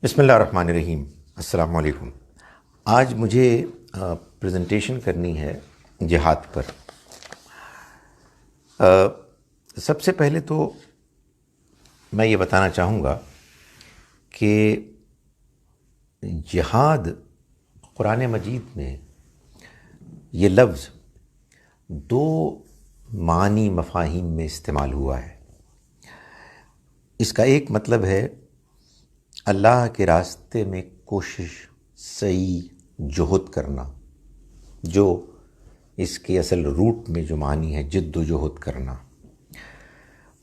بسم اللہ الرحمن الرحیم۔ السلام علیکم۔ آج مجھے پریزنٹیشن کرنی ہے جہاد پر۔ سب سے پہلے تو میں یہ بتانا چاہوں گا کہ جہاد قرآن مجید میں یہ لفظ دو معنی مفاہیم میں استعمال ہوا ہے۔ اس کا ایک مطلب ہے اللہ کے راستے میں کوشش، سعی، جہد کرنا، جو اس کے اصل روٹ میں جو معنی ہے جد و جہد کرنا۔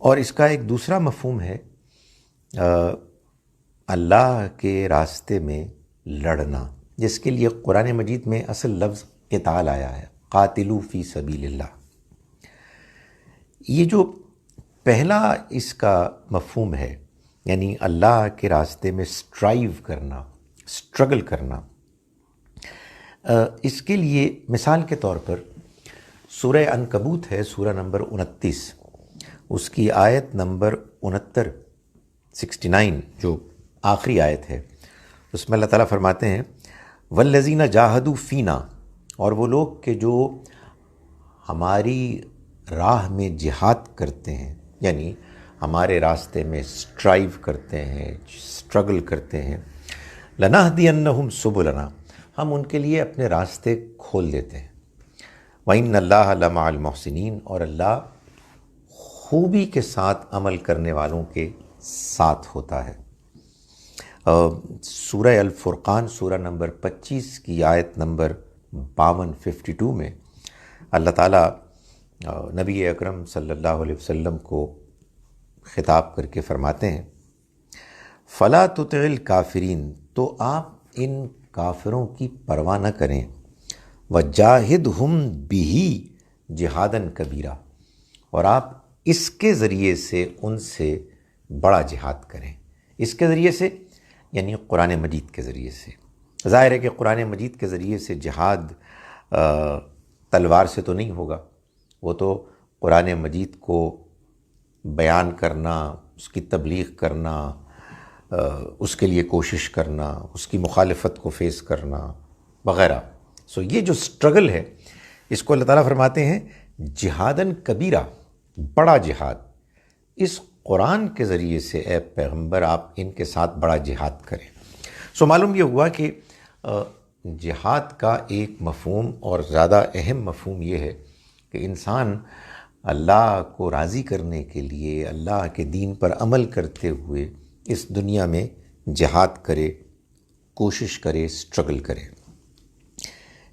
اور اس کا ایک دوسرا مفہوم ہے اللہ کے راستے میں لڑنا، جس کے لیے قرآن مجید میں اصل لفظ قتال آیا ہے، قاتلوا فی سبیل اللہ۔ یہ جو پہلا اس کا مفہوم ہے، یعنی اللہ کے راستے میں اسٹرائیو کرنا، اسٹرگل کرنا، اس کے لیے مثال کے طور پر سورہ عنکبوت ہے، سورہ نمبر 29، اس کی آیت نمبر 69 جو آخری آیت ہے، اس میں اللہ تعالیٰ فرماتے ہیں والذین جاہدوا فینا، اور وہ لوگ کہ جو ہماری راہ میں جہاد کرتے ہیں، یعنی ہمارے راستے میں اسٹرائیو کرتے ہیں، اسٹرگل کرتے ہیں، لنہدینہم سبلنا، ہم ان کے لیے اپنے راستے کھول دیتے ہیں، وَإِنَّ اللَّهَ لَمَعَ الْمُحْسِنِينَ، اور اللہ خوبی کے ساتھ عمل کرنے والوں کے ساتھ ہوتا ہے۔ سورہ الفرقان سورہ نمبر 25 کی آیت نمبر 52 میں اللہ تعالیٰ نبی اکرم صلی اللہ علیہ وسلم کو خطاب کر کے فرماتے ہیں فَلَا تُطِعِ الْكَافِرِينَ، تو آپ ان کافروں کی پرواہ نہ کریں، وَجَاهِدْهُمْ بِهِ جِهَادًا كَبِيرًا، اور آپ اس کے ذریعے سے ان سے بڑا جہاد کریں۔ اس کے ذریعے سے یعنی قرآن مجید کے ذریعے سے۔ ظاہر ہے کہ قرآن مجید کے ذریعے سے جہاد تلوار سے تو نہیں ہوگا، وہ تو قرآن مجید کو بیان کرنا، اس کی تبلیغ کرنا، اس کے لیے کوشش کرنا، اس کی مخالفت کو فیس کرنا وغیرہ۔ یہ جو اسٹرگل ہے، اس کو اللہ تعالیٰ فرماتے ہیں جہاداً کبیرہ، بڑا جہاد۔ اس قرآن کے ذریعے سے اے پیغمبر آپ ان کے ساتھ بڑا جہاد کریں۔ معلوم یہ ہوا کہ جہاد کا ایک مفہوم اور زیادہ اہم مفہوم یہ ہے کہ انسان اللہ کو راضی کرنے کے لیے، اللہ کے دین پر عمل کرتے ہوئے اس دنیا میں جہاد کرے، کوشش کرے، اسٹرگل کرے۔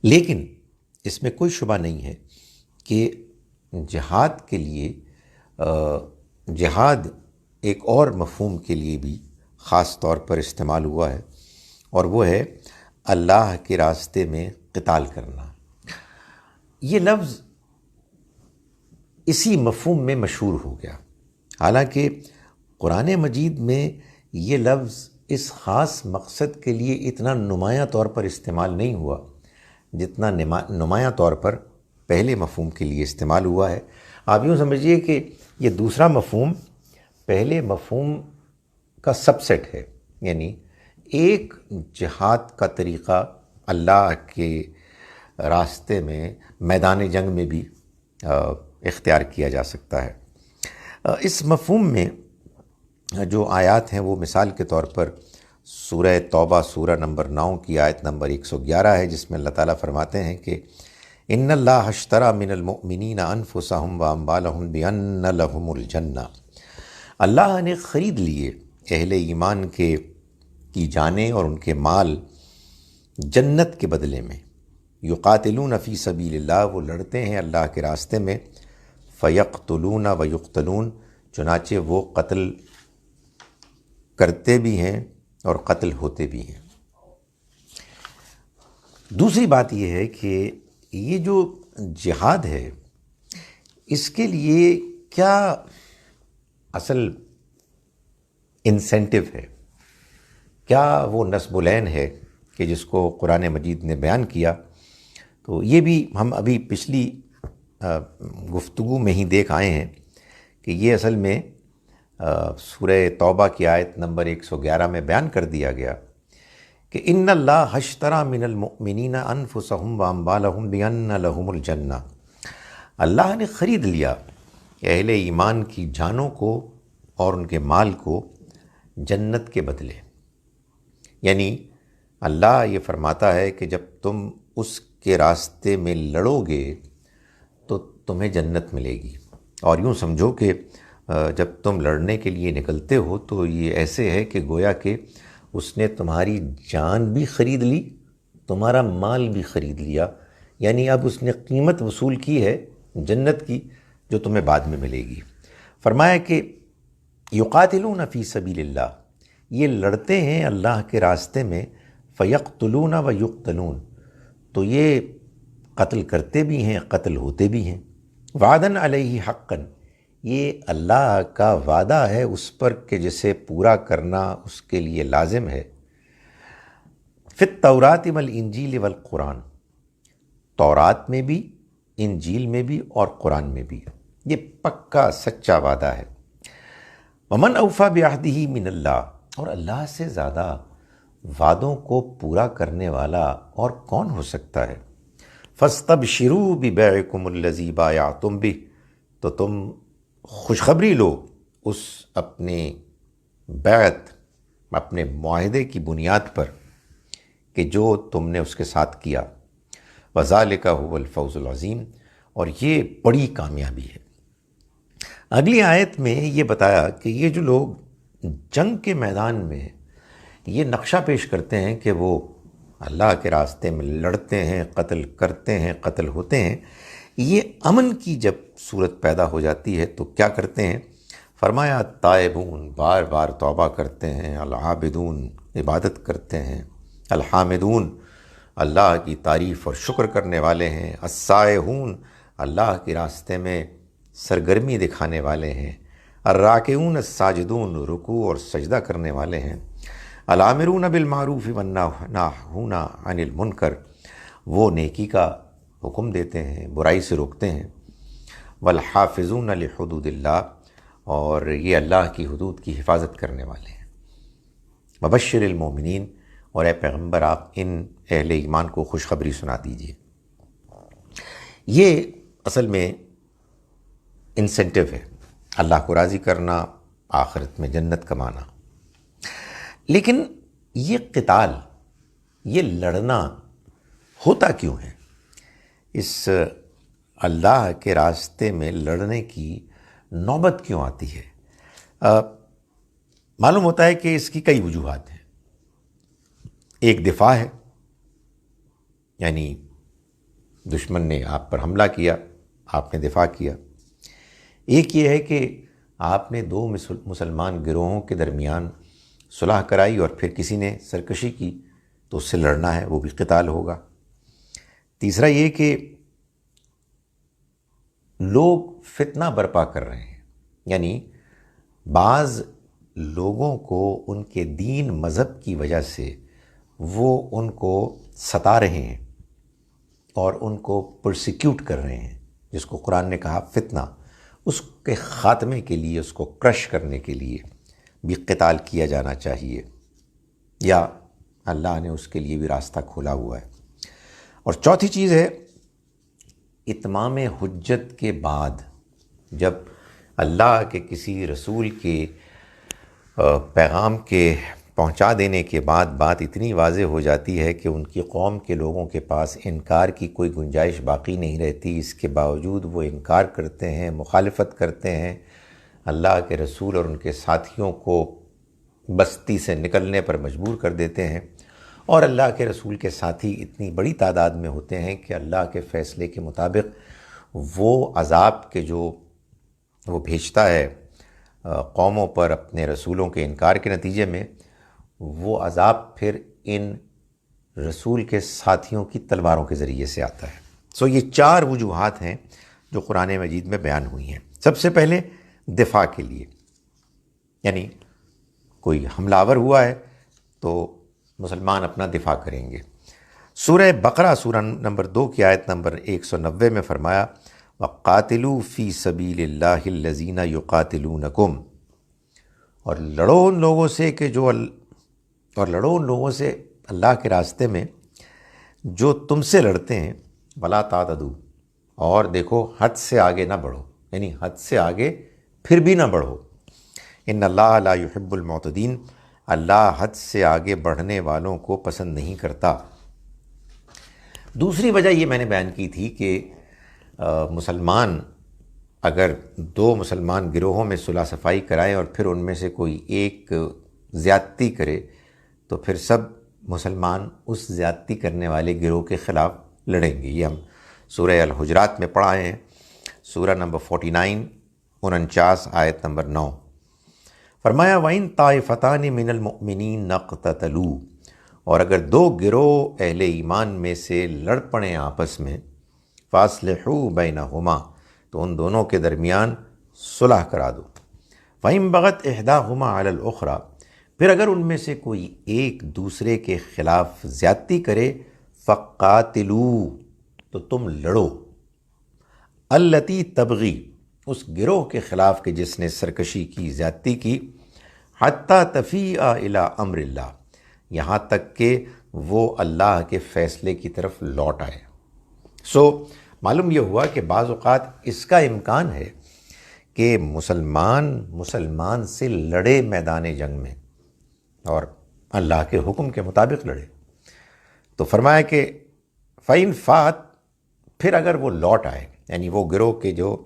لیکن اس میں کوئی شبہ نہیں ہے کہ جہاد کے لیے جہاد ایک اور مفہوم کے لیے بھی خاص طور پر استعمال ہوا ہے، اور وہ ہے اللہ کے راستے میں قتال کرنا۔ یہ لفظ اسی مفہوم میں مشہور ہو گیا، حالانکہ قرآن مجید میں یہ لفظ اس خاص مقصد کے لیے اتنا نمایاں طور پر استعمال نہیں ہوا جتنا نمایاں طور پر پہلے مفہوم کے لیے استعمال ہوا ہے۔ آپ یوں سمجھیے کہ یہ دوسرا مفہوم پہلے مفہوم کا سب سیٹ ہے، یعنی ایک جہاد کا طریقہ اللہ کے راستے میں میدان جنگ میں بھی اختیار کیا جا سکتا ہے۔ اس مفہوم میں جو آیات ہیں وہ مثال کے طور پر سورہ توبہ سورہ نمبر 9 کی آیت نمبر 111 ہے، جس میں اللہ تعالیٰ فرماتے ہیں کہ ان اللہ اشتری من المؤمنین انفسهم واموالهم بان لهم الجنہ، اللہ نے خرید لیے اہل ایمان کی جانیں اور ان کے مال جنت کے بدلے میں، یقاتلون فی سبیل اللہ، وہ لڑتے ہیں اللہ کے راستے میں، فیقتلون ویقتلون، چنانچہ وہ قتل کرتے بھی ہیں اور قتل ہوتے بھی ہیں۔ دوسری بات یہ ہے کہ یہ جو جہاد ہے، اس کے لیے کیا اصل انسینٹیو ہے، کیا وہ نصب العین ہے کہ جس کو قرآن مجید نے بیان کیا؟ تو یہ بھی ہم ابھی پچھلی گفتگو میں ہی دیکھ آئے ہیں کہ یہ اصل میں سورہ توبہ کی آیت نمبر 111 میں بیان کر دیا گیا کہ ان اللہ اشتری من المؤمنین انفسهم واموالهم بان لهم الجنہ، اللہ نے خرید لیا اہل ایمان کی جانوں کو اور ان کے مال کو جنت کے بدلے۔ یعنی اللہ یہ فرماتا ہے کہ جب تم اس کے راستے میں لڑو گے تو تمہیں جنت ملے گی، اور یوں سمجھو کہ جب تم لڑنے کے لیے نکلتے ہو تو یہ ایسے ہے کہ گویا کہ اس نے تمہاری جان بھی خرید لی، تمہارا مال بھی خرید لیا، یعنی اب اس نے قیمت وصول کی ہے جنت کی جو تمہیں بعد میں ملے گی۔ فرمایا کہ یقاتلون فی سبیل اللہ، یہ لڑتے ہیں اللہ کے راستے میں، فیقتلون و یقتلون، تو یہ قتل کرتے بھی ہیں، قتل ہوتے بھی ہیں۔ وعدن علیہ حقاً، یہ اللہ کا وعدہ ہے اس پر کہ جسے پورا کرنا اس کے لیے لازم ہے۔ فی التوراۃ والانجیل والقرآن، تورات میں بھی، انجیل میں بھی اور قرآن میں بھی یہ پکا سچا وعدہ ہے۔ ومن اوفی بعہدہ من اللہ، اور اللہ سے زیادہ وعدوں کو پورا کرنے والا اور کون ہو سکتا ہے۔ فاستبشروا ببیعکم الذی بایعتم بہ، تو تم خوشخبری لو اس اپنے بیعت، اپنے معاہدے کی بنیاد پر کہ جو تم نے اس کے ساتھ کیا۔ وذالک ھو الفوز العظیم، اور یہ بڑی کامیابی ہے۔ اگلی آیت میں یہ بتایا کہ یہ جو لوگ جنگ کے میدان میں یہ نقشہ پیش کرتے ہیں کہ وہ اللہ کے راستے میں لڑتے ہیں، قتل کرتے ہیں، قتل ہوتے ہیں، یہ امن کی جب صورت پیدا ہو جاتی ہے تو کیا کرتے ہیں؟ فرمایا تائبون، بار بار توبہ کرتے ہیں، العابدون، عبادت کرتے ہیں، الحامدون، اللہ کی تعریف اور شکر کرنے والے ہیں، السائحون، اللہ کے راستے میں سرگرمی دکھانے والے ہیں، الراکعون الساجدون، رکوع اور سجدہ کرنے والے ہیں، الامرون بالمعروف والناہون عن المنکر، وہ نیکی کا حکم دیتے ہیں، برائی سے روکتے ہیں، والحافظون لحدود اللہ، اور یہ اللہ کی حدود کی حفاظت کرنے والے ہیں۔ وبشر المومنین، اور اے پیغمبر آپ ان اہل ایمان کو خوشخبری سنا دیجیے۔ یہ اصل میں انسینٹیو ہے، اللہ کو راضی کرنا، آخرت میں جنت کمانا۔ لیکن یہ قتال، یہ لڑنا ہوتا کیوں ہے؟ اس اللہ کے راستے میں لڑنے کی نوبت کیوں آتی ہے؟ معلوم ہوتا ہے کہ اس کی کئی وجوہات ہیں۔ ایک دفاع ہے، یعنی دشمن نے آپ پر حملہ کیا، آپ نے دفاع کیا۔ ایک یہ ہے کہ آپ نے دو مسلمان گروہوں کے درمیان صلح کرائی اور پھر کسی نے سرکشی کی تو اس سے لڑنا ہے، وہ بھی قتال ہوگا۔ تیسرا یہ کہ لوگ فتنہ برپا کر رہے ہیں، یعنی بعض لوگوں کو ان کے دین مذہب کی وجہ سے وہ ان کو ستا رہے ہیں اور ان کو پرسیکیوٹ کر رہے ہیں، جس کو قرآن نے کہا فتنہ۔ اس کے خاتمے کے لیے، اس کو کرش کرنے کے لیے بھی قتال کیا جانا چاہیے، یا اللہ نے اس کے لیے بھی راستہ کھولا ہوا ہے۔ اور چوتھی چیز ہے اتمام حجت کے بعد، جب اللہ کے کسی رسول کے پیغام کے پہنچا دینے کے بعد بات اتنی واضح ہو جاتی ہے کہ ان کی قوم کے لوگوں کے پاس انکار کی کوئی گنجائش باقی نہیں رہتی، اس کے باوجود وہ انکار کرتے ہیں، مخالفت کرتے ہیں، اللہ کے رسول اور ان کے ساتھیوں کو بستی سے نکلنے پر مجبور کر دیتے ہیں، اور اللہ کے رسول کے ساتھی اتنی بڑی تعداد میں ہوتے ہیں کہ اللہ کے فیصلے کے مطابق وہ عذاب کے جو وہ بھیجتا ہے قوموں پر اپنے رسولوں کے انکار کے نتیجے میں، وہ عذاب پھر ان رسول کے ساتھیوں کی تلواروں کے ذریعے سے آتا ہے۔ یہ 4 وجوہات ہیں جو قرآن مجید میں بیان ہوئی ہیں۔ سب سے پہلے دفاع کے لیے، یعنی کوئی حملہ آور ہوا ہے تو مسلمان اپنا دفاع کریں گے۔ سورہ بقرہ سورہ نمبر 2 کی آیت نمبر 190 میں فرمایا وَقَاتِلُوا فِي سَبِيلِ اللَّهِ الَّذِينَ يُقَاتِلُونَكُمْ، اور لڑو ان لوگوں سے کہ لڑو ان لوگوں سے اللہ کے راستے میں جو تم سے لڑتے ہیں، ولا تعتدوا، اور دیکھو حد سے آگے نہ بڑھو، یعنی حد سے آگے پھر بھی نہ بڑھو، ان اللہ لا يحب المعتدین، اللہ حد سے آگے بڑھنے والوں کو پسند نہیں کرتا۔ دوسری وجہ یہ میں نے بیان کی تھی کہ مسلمان اگر دو مسلمان گروہوں میں صلح صفائی کرائیں اور پھر ان میں سے کوئی ایک زیادتی کرے تو پھر سب مسلمان اس زیادتی کرنے والے گروہ کے خلاف لڑیں گے۔ یہ ہم سورہ الحجرات میں پڑھائے ہیں، سورہ نمبر 49 49 آیت نمبر 9۔ فرمایا وَإِن طَائِفَتَانِ مِنَ الْمُؤْمِنِينَ اقْتَتَلُوا، اور اگر دو گروہ اہل ایمان میں سے لڑ پڑیں آپس میں، فَأَصْلِحُوا بَيْنَهُمَا، تو ان دونوں کے درمیان صلح کرا دو۔ وَإِن بَغَتْ إِحْدَاهُمَا عَلَى الْأُخْرَى، پھر اگر ان میں سے کوئی ایک دوسرے کے خلاف زیادتی کرے، فَقَاتِلُوا، تو تم لڑو، الَّتِي تَبْغِي، اس گروہ کے خلاف کہ جس نے سرکشی کی، زیادتی کی، حَتَّى تَفِيءَ إِلَىٰ أَمْرِ اللَّهِ، یہاں تک کہ وہ اللہ کے فیصلے کی طرف لوٹ آئے۔ معلوم یہ ہوا کہ بعض اوقات اس کا امکان ہے کہ مسلمان سے لڑے میدان جنگ میں اور اللہ کے حکم کے مطابق لڑے، تو فرمایا کہ فَإِن فَات، پھر اگر وہ لوٹ آئے، یعنی وہ گروہ کے جو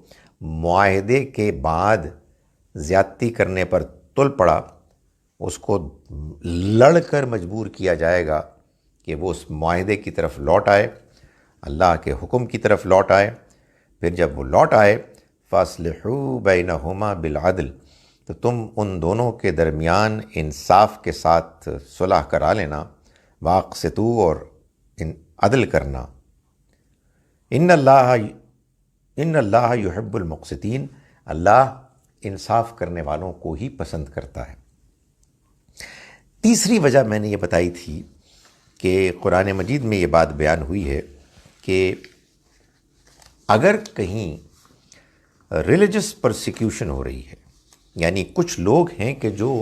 معاہدے کے بعد زیادتی کرنے پر تل پڑا، اس کو لڑ کر مجبور کیا جائے گا کہ وہ اس معاہدے کی طرف لوٹ آئے، اللہ کے حکم کی طرف لوٹ آئے۔ پھر جب وہ لوٹ آئے، فَأَصْلِحُوا بَيْنَهُمَا بِالْعَدْلِ، تو تم ان دونوں کے درمیان انصاف کے ساتھ صلح کرا لینا، وَأَقْسِطُوا، اور عدل کرنا، ان اللہ يحب المقسطین، اللہ انصاف کرنے والوں کو ہی پسند کرتا ہے۔ تیسری وجہ میں نے یہ بتائی تھی کہ قرآن مجید میں یہ بات بیان ہوئی ہے کہ اگر کہیں ریلیجس پرسیکیوشن ہو رہی ہے، یعنی کچھ لوگ ہیں کہ جو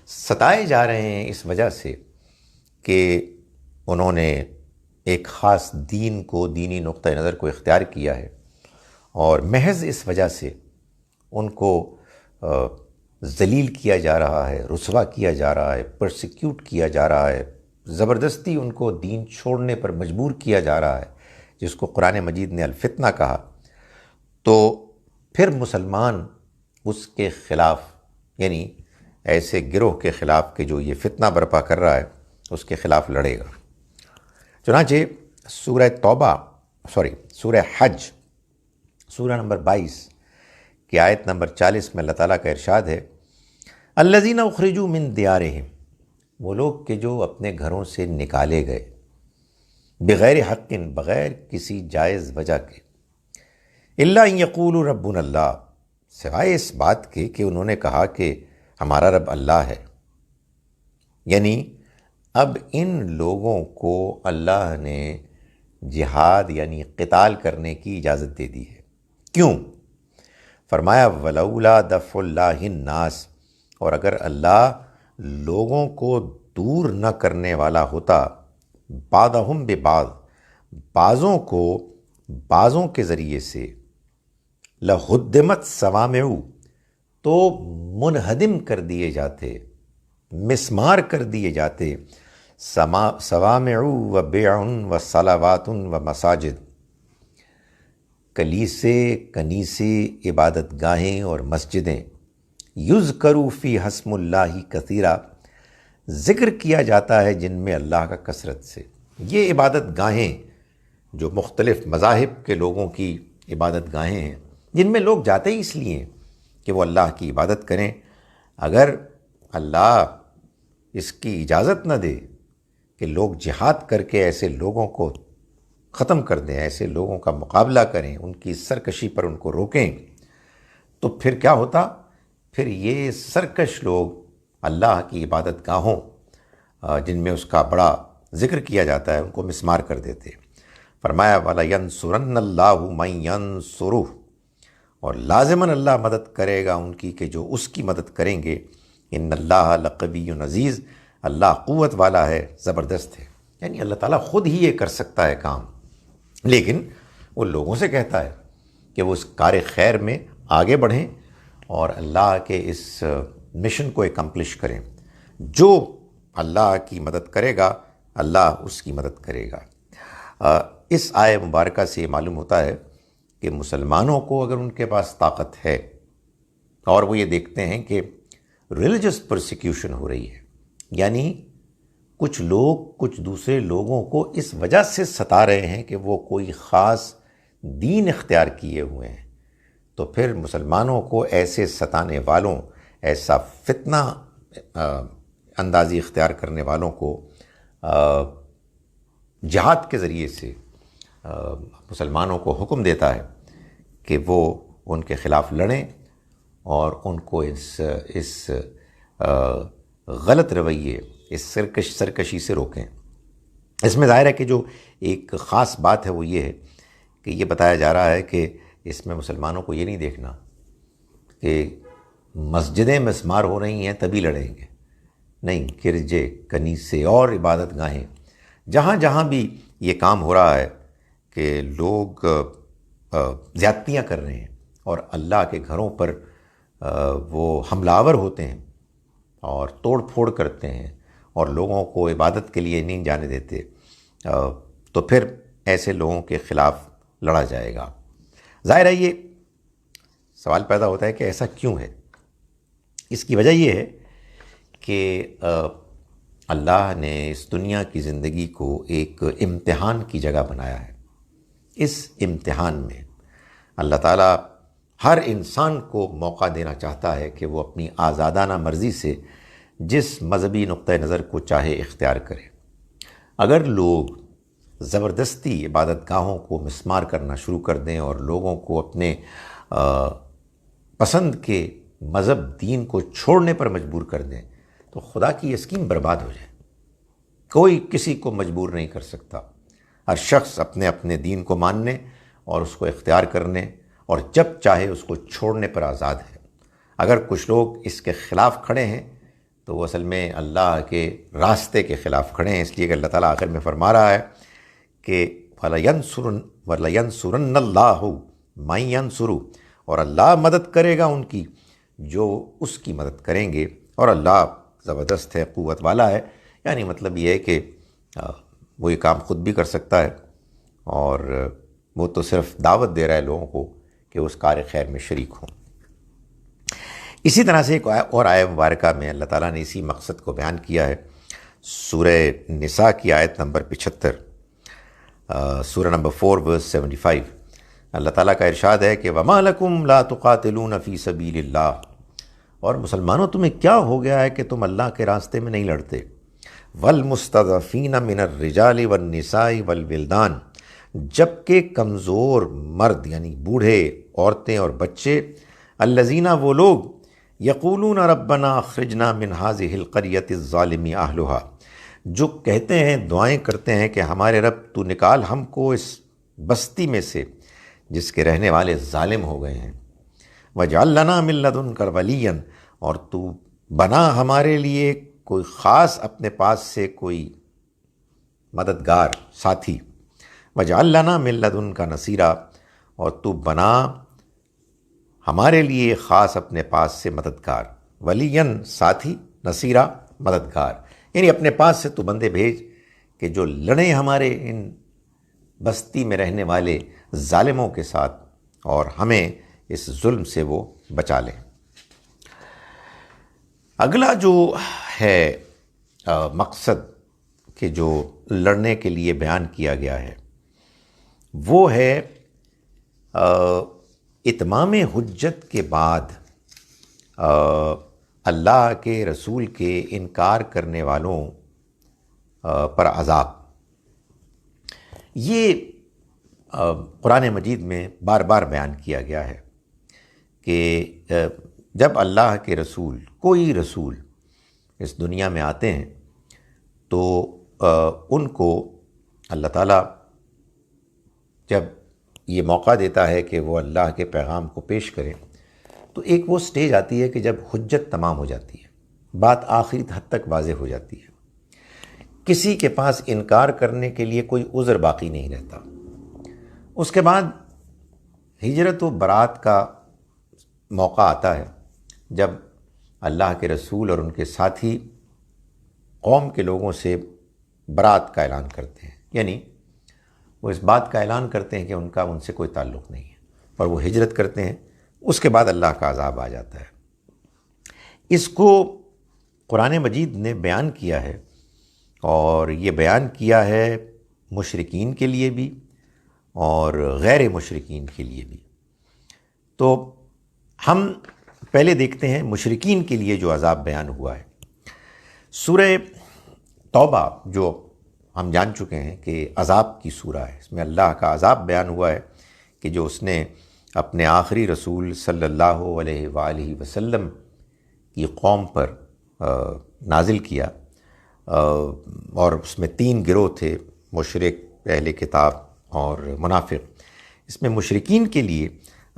ستائے جا رہے ہیں اس وجہ سے کہ انہوں نے ایک خاص دین کو، دینی نقطہ نظر کو اختیار کیا ہے، اور محض اس وجہ سے ان کو ذلیل کیا جا رہا ہے، رسوا کیا جا رہا ہے، پرسیکیوٹ کیا جا رہا ہے، زبردستی ان کو دین چھوڑنے پر مجبور کیا جا رہا ہے، جس کو قرآن مجید نے الفتنہ کہا، تو پھر مسلمان اس کے خلاف، یعنی ایسے گروہ کے خلاف کہ جو یہ فتنہ برپا کر رہا ہے، اس کے خلاف لڑے گا۔ چنانچہ سورہ حج، سورہ نمبر 22 کی آیت نمبر 40 میں اللہ تعالیٰ کا ارشاد ہے، الذین اخرجوا من دیارہم، وہ لوگ کہ جو اپنے گھروں سے نکالے گئے، بغیر حق، بغیر کسی جائز وجہ کے، الا ان یقولوا ربنا اللہ، سوائے اس بات کے کہ انہوں نے کہا کہ ہمارا رب اللہ ہے۔ یعنی اب ان لوگوں کو اللہ نے جہاد یعنی قتال کرنے کی اجازت دے دی ہے۔ کیوں؟ فرمایا ولولا دفع اللہ الناس، اور اگر اللہ لوگوں کو دور نہ کرنے والا ہوتا، بعضہم ببعض، بعضوں کو بعضوں کے ذریعے سے، لہدمت صوامع، تو منہدم کر دیے جاتے، مسمار کر دیے جاتے، صوامع و بیع و صلوات و مساجد، کلیسے، کنیسے، عبادت گاہیں اور مسجدیں، یذکر فی اسم اللہ کثیرا، ذکر کیا جاتا ہے جن میں اللہ کا کثرت سے۔ یہ عبادت گاہیں جو مختلف مذاہب کے لوگوں کی عبادت گاہیں ہیں، جن میں لوگ جاتے ہی اس لیے ہیں کہ وہ اللہ کی عبادت کریں، اگر اللہ اس کی اجازت نہ دے کہ لوگ جہاد کر کے ایسے لوگوں کو ختم کر دیں، ایسے لوگوں کا مقابلہ کریں، ان کی سرکشی پر ان کو روکیں، تو پھر کیا ہوتا؟ پھر یہ سرکش لوگ اللہ کی عبادت گاہوں جن میں اس کا بڑا ذکر کیا جاتا ہے، ان کو مسمار کر دیتے۔ فرمایا وَلَيَنْصُرَنَّ اللَّهُ مَن يَنْصُرُهُ، اور لازماً اللہ مدد کرے گا ان کی کہ جو اس کی مدد کریں گے، ان اللہ لقوی عزیز، اللہ قوت والا ہے، زبردست ہے. یعنی اللہ تعالیٰ خود ہی یہ کر سکتا ہے کام، لیکن وہ لوگوں سے کہتا ہے کہ وہ اس کار خیر میں آگے بڑھیں اور اللہ کے اس مشن کو اکمپلش کریں. جو اللہ کی مدد کرے گا اللہ اس کی مدد کرے گا. اس آیہ مبارکہ سے یہ معلوم ہوتا ہے کہ مسلمانوں کو اگر ان کے پاس طاقت ہے اور وہ یہ دیکھتے ہیں کہ ریلیجس پرسیکیوشن ہو رہی ہے، یعنی کچھ لوگ کچھ دوسرے لوگوں کو اس وجہ سے ستا رہے ہیں کہ وہ کوئی خاص دین اختیار کیے ہوئے ہیں، تو پھر مسلمانوں کو ایسے ستانے والوں، ایسا فتنہ اندازی اختیار کرنے والوں کو جہاد کے ذریعے سے مسلمانوں کو حکم دیتا ہے کہ وہ ان کے خلاف لڑیں اور ان کو اس غلط رویے، اس سرکشی سے روکیں. اس میں ظاہر ہے کہ جو ایک خاص بات ہے وہ یہ ہے کہ یہ بتایا جا رہا ہے کہ اس میں مسلمانوں کو یہ نہیں دیکھنا کہ مسجدیں مسمار ہو رہی ہیں تبھی لڑیں گے، نہیں، گرجے، کنیسے اور عبادت گاہیں، جہاں جہاں بھی یہ کام ہو رہا ہے کہ لوگ زیادتیاں کر رہے ہیں اور اللہ کے گھروں پر وہ حملہ آور ہوتے ہیں اور توڑ پھوڑ کرتے ہیں اور لوگوں کو عبادت کے لیے نہیں جانے دیتے، تو پھر ایسے لوگوں کے خلاف لڑا جائے گا. ظاہر ہے یہ سوال پیدا ہوتا ہے کہ ایسا کیوں ہے؟ اس کی وجہ یہ ہے کہ اللہ نے اس دنیا کی زندگی کو ایک امتحان کی جگہ بنایا ہے. اس امتحان میں اللہ تعالیٰ ہر انسان کو موقع دینا چاہتا ہے کہ وہ اپنی آزادانہ مرضی سے جس مذہبی نقطہ نظر کو چاہے اختیار کرے. اگر لوگ زبردستی عبادت گاہوں کو مسمار کرنا شروع کر دیں اور لوگوں کو اپنے پسند کے مذہب دین کو چھوڑنے پر مجبور کر دیں تو خدا کی یہ اسکیم برباد ہو جائے. کوئی کسی کو مجبور نہیں کر سکتا. ہر شخص اپنے اپنے دین کو ماننے اور اس کو اختیار کرنے اور جب چاہے اس کو چھوڑنے پر آزاد ہے. اگر کچھ لوگ اس کے خلاف کھڑے ہیں تو وہ اصل میں اللہ کے راستے کے خلاف کھڑے ہیں، اس لیے کہ اللہ تعالیٰ آخر میں فرما رہا ہے کہ وَلَيَنْصُرَنَّ اللَّهُ مَن يَنْصُرُ، اور اللہ مدد کرے گا ان کی جو اس کی مدد کریں گے، اور اللہ زبردست ہے، قوت والا ہے. یعنی مطلب یہ ہے کہ وہ یہ کام خود بھی کر سکتا ہے اور وہ تو صرف دعوت دے رہا ہے لوگوں کو کہ اس کار خیر میں شریک ہوں. اسی طرح سے ایک اور آیہ مبارکہ میں اللہ تعالیٰ نے اسی مقصد کو بیان کیا ہے. سورہ نساء کی آیت نمبر 75، سورہ نمبر 4 ورس 75، اللہ تعالیٰ کا ارشاد ہے کہ وَمَا لَكُمْ لَا تُقَاتِلُونَ فِي سَبِيلِ اللَّهِ، اور مسلمانوں تمہیں کیا ہو گیا ہے کہ تم اللہ کے راستے میں نہیں لڑتے. وَالْمُسْتَضْعَفِينَ مِنَ الرِّجَالِ وَالنِّسَاءِ وَالْوِلْدَانِ، جبکہ کمزور مرد یعنی بوڑھے، عورتیں اور بچے، الذین، وہ لوگ، یقولون ربنا اخرجنا من هذه القریۃ الظالم اہلها، جو کہتے ہیں، دعائیں کرتے ہیں کہ ہمارے رب تو نکال ہم کو اس بستی میں سے جس کے رہنے والے ظالم ہو گئے ہیں. وَاجْعَل لَنَا مِن لَّدُنْكَ وَلِيًّا، اور تو بنا ہمارے لیے کوئی خاص اپنے پاس سے کوئی مددگار ساتھی. وَاجْعَل لَنَا مِن لَّدُنْكَ نَصِيرًا، اور تو بنا ہمارے لیے خاص اپنے پاس سے مددگار. ولیًّا ساتھی، نصیرہ مددگار، یعنی اپنے پاس سے تو بندے بھیج کہ جو لڑیں ہمارے ان بستی میں رہنے والے ظالموں کے ساتھ اور ہمیں اس ظلم سے وہ بچا لیں. اگلا جو ہے مقصد کہ جو لڑنے کے لیے بیان کیا گیا ہے وہ ہے اتمام حجت کے بعد اللہ کے رسول کے انکار کرنے والوں پر عذاب. یہ قرآن مجید میں بار بار بیان کیا گیا ہے کہ جب اللہ کے رسول، کوئی رسول اس دنیا میں آتے ہیں تو ان کو اللہ تعالیٰ جب یہ موقع دیتا ہے کہ وہ اللہ کے پیغام کو پیش کریں تو ایک وہ سٹیج آتی ہے کہ جب حجت تمام ہو جاتی ہے. بات آخری حد تک واضح ہو جاتی ہے، کسی کے پاس انکار کرنے کے لیے کوئی عذر باقی نہیں رہتا۔ اس کے بعد ہجرت و برات کا موقع آتا ہے جب اللہ کے رسول اور ان کے ساتھی قوم کے لوگوں سے برات کا اعلان کرتے ہیں، یعنی وہ اس بات کا اعلان کرتے ہیں کہ ان کا ان سے کوئی تعلق نہیں ہے، اور وہ ہجرت کرتے ہیں۔ اس کے بعد اللہ کا عذاب آ جاتا ہے۔ اس کو قرآن مجید نے بیان کیا ہے، اور یہ بیان کیا ہے مشرکین کے لیے بھی اور غیر مشرکین کے لیے بھی۔ تو ہم پہلے دیکھتے ہیں مشرکین کے لیے جو عذاب بیان ہوا ہے۔ سورہ توبہ جو ہم جان چکے ہیں کہ عذاب کی سورہ ہے، اس میں اللہ کا عذاب بیان ہوا ہے کہ جو اس نے اپنے آخری رسول صلی اللہ علیہ وآلہ وسلم کی قوم پر نازل کیا، اور اس میں 3 گروہ تھے، مشرک، اہل کتاب اور منافق۔ اس میں مشرکین کے لیے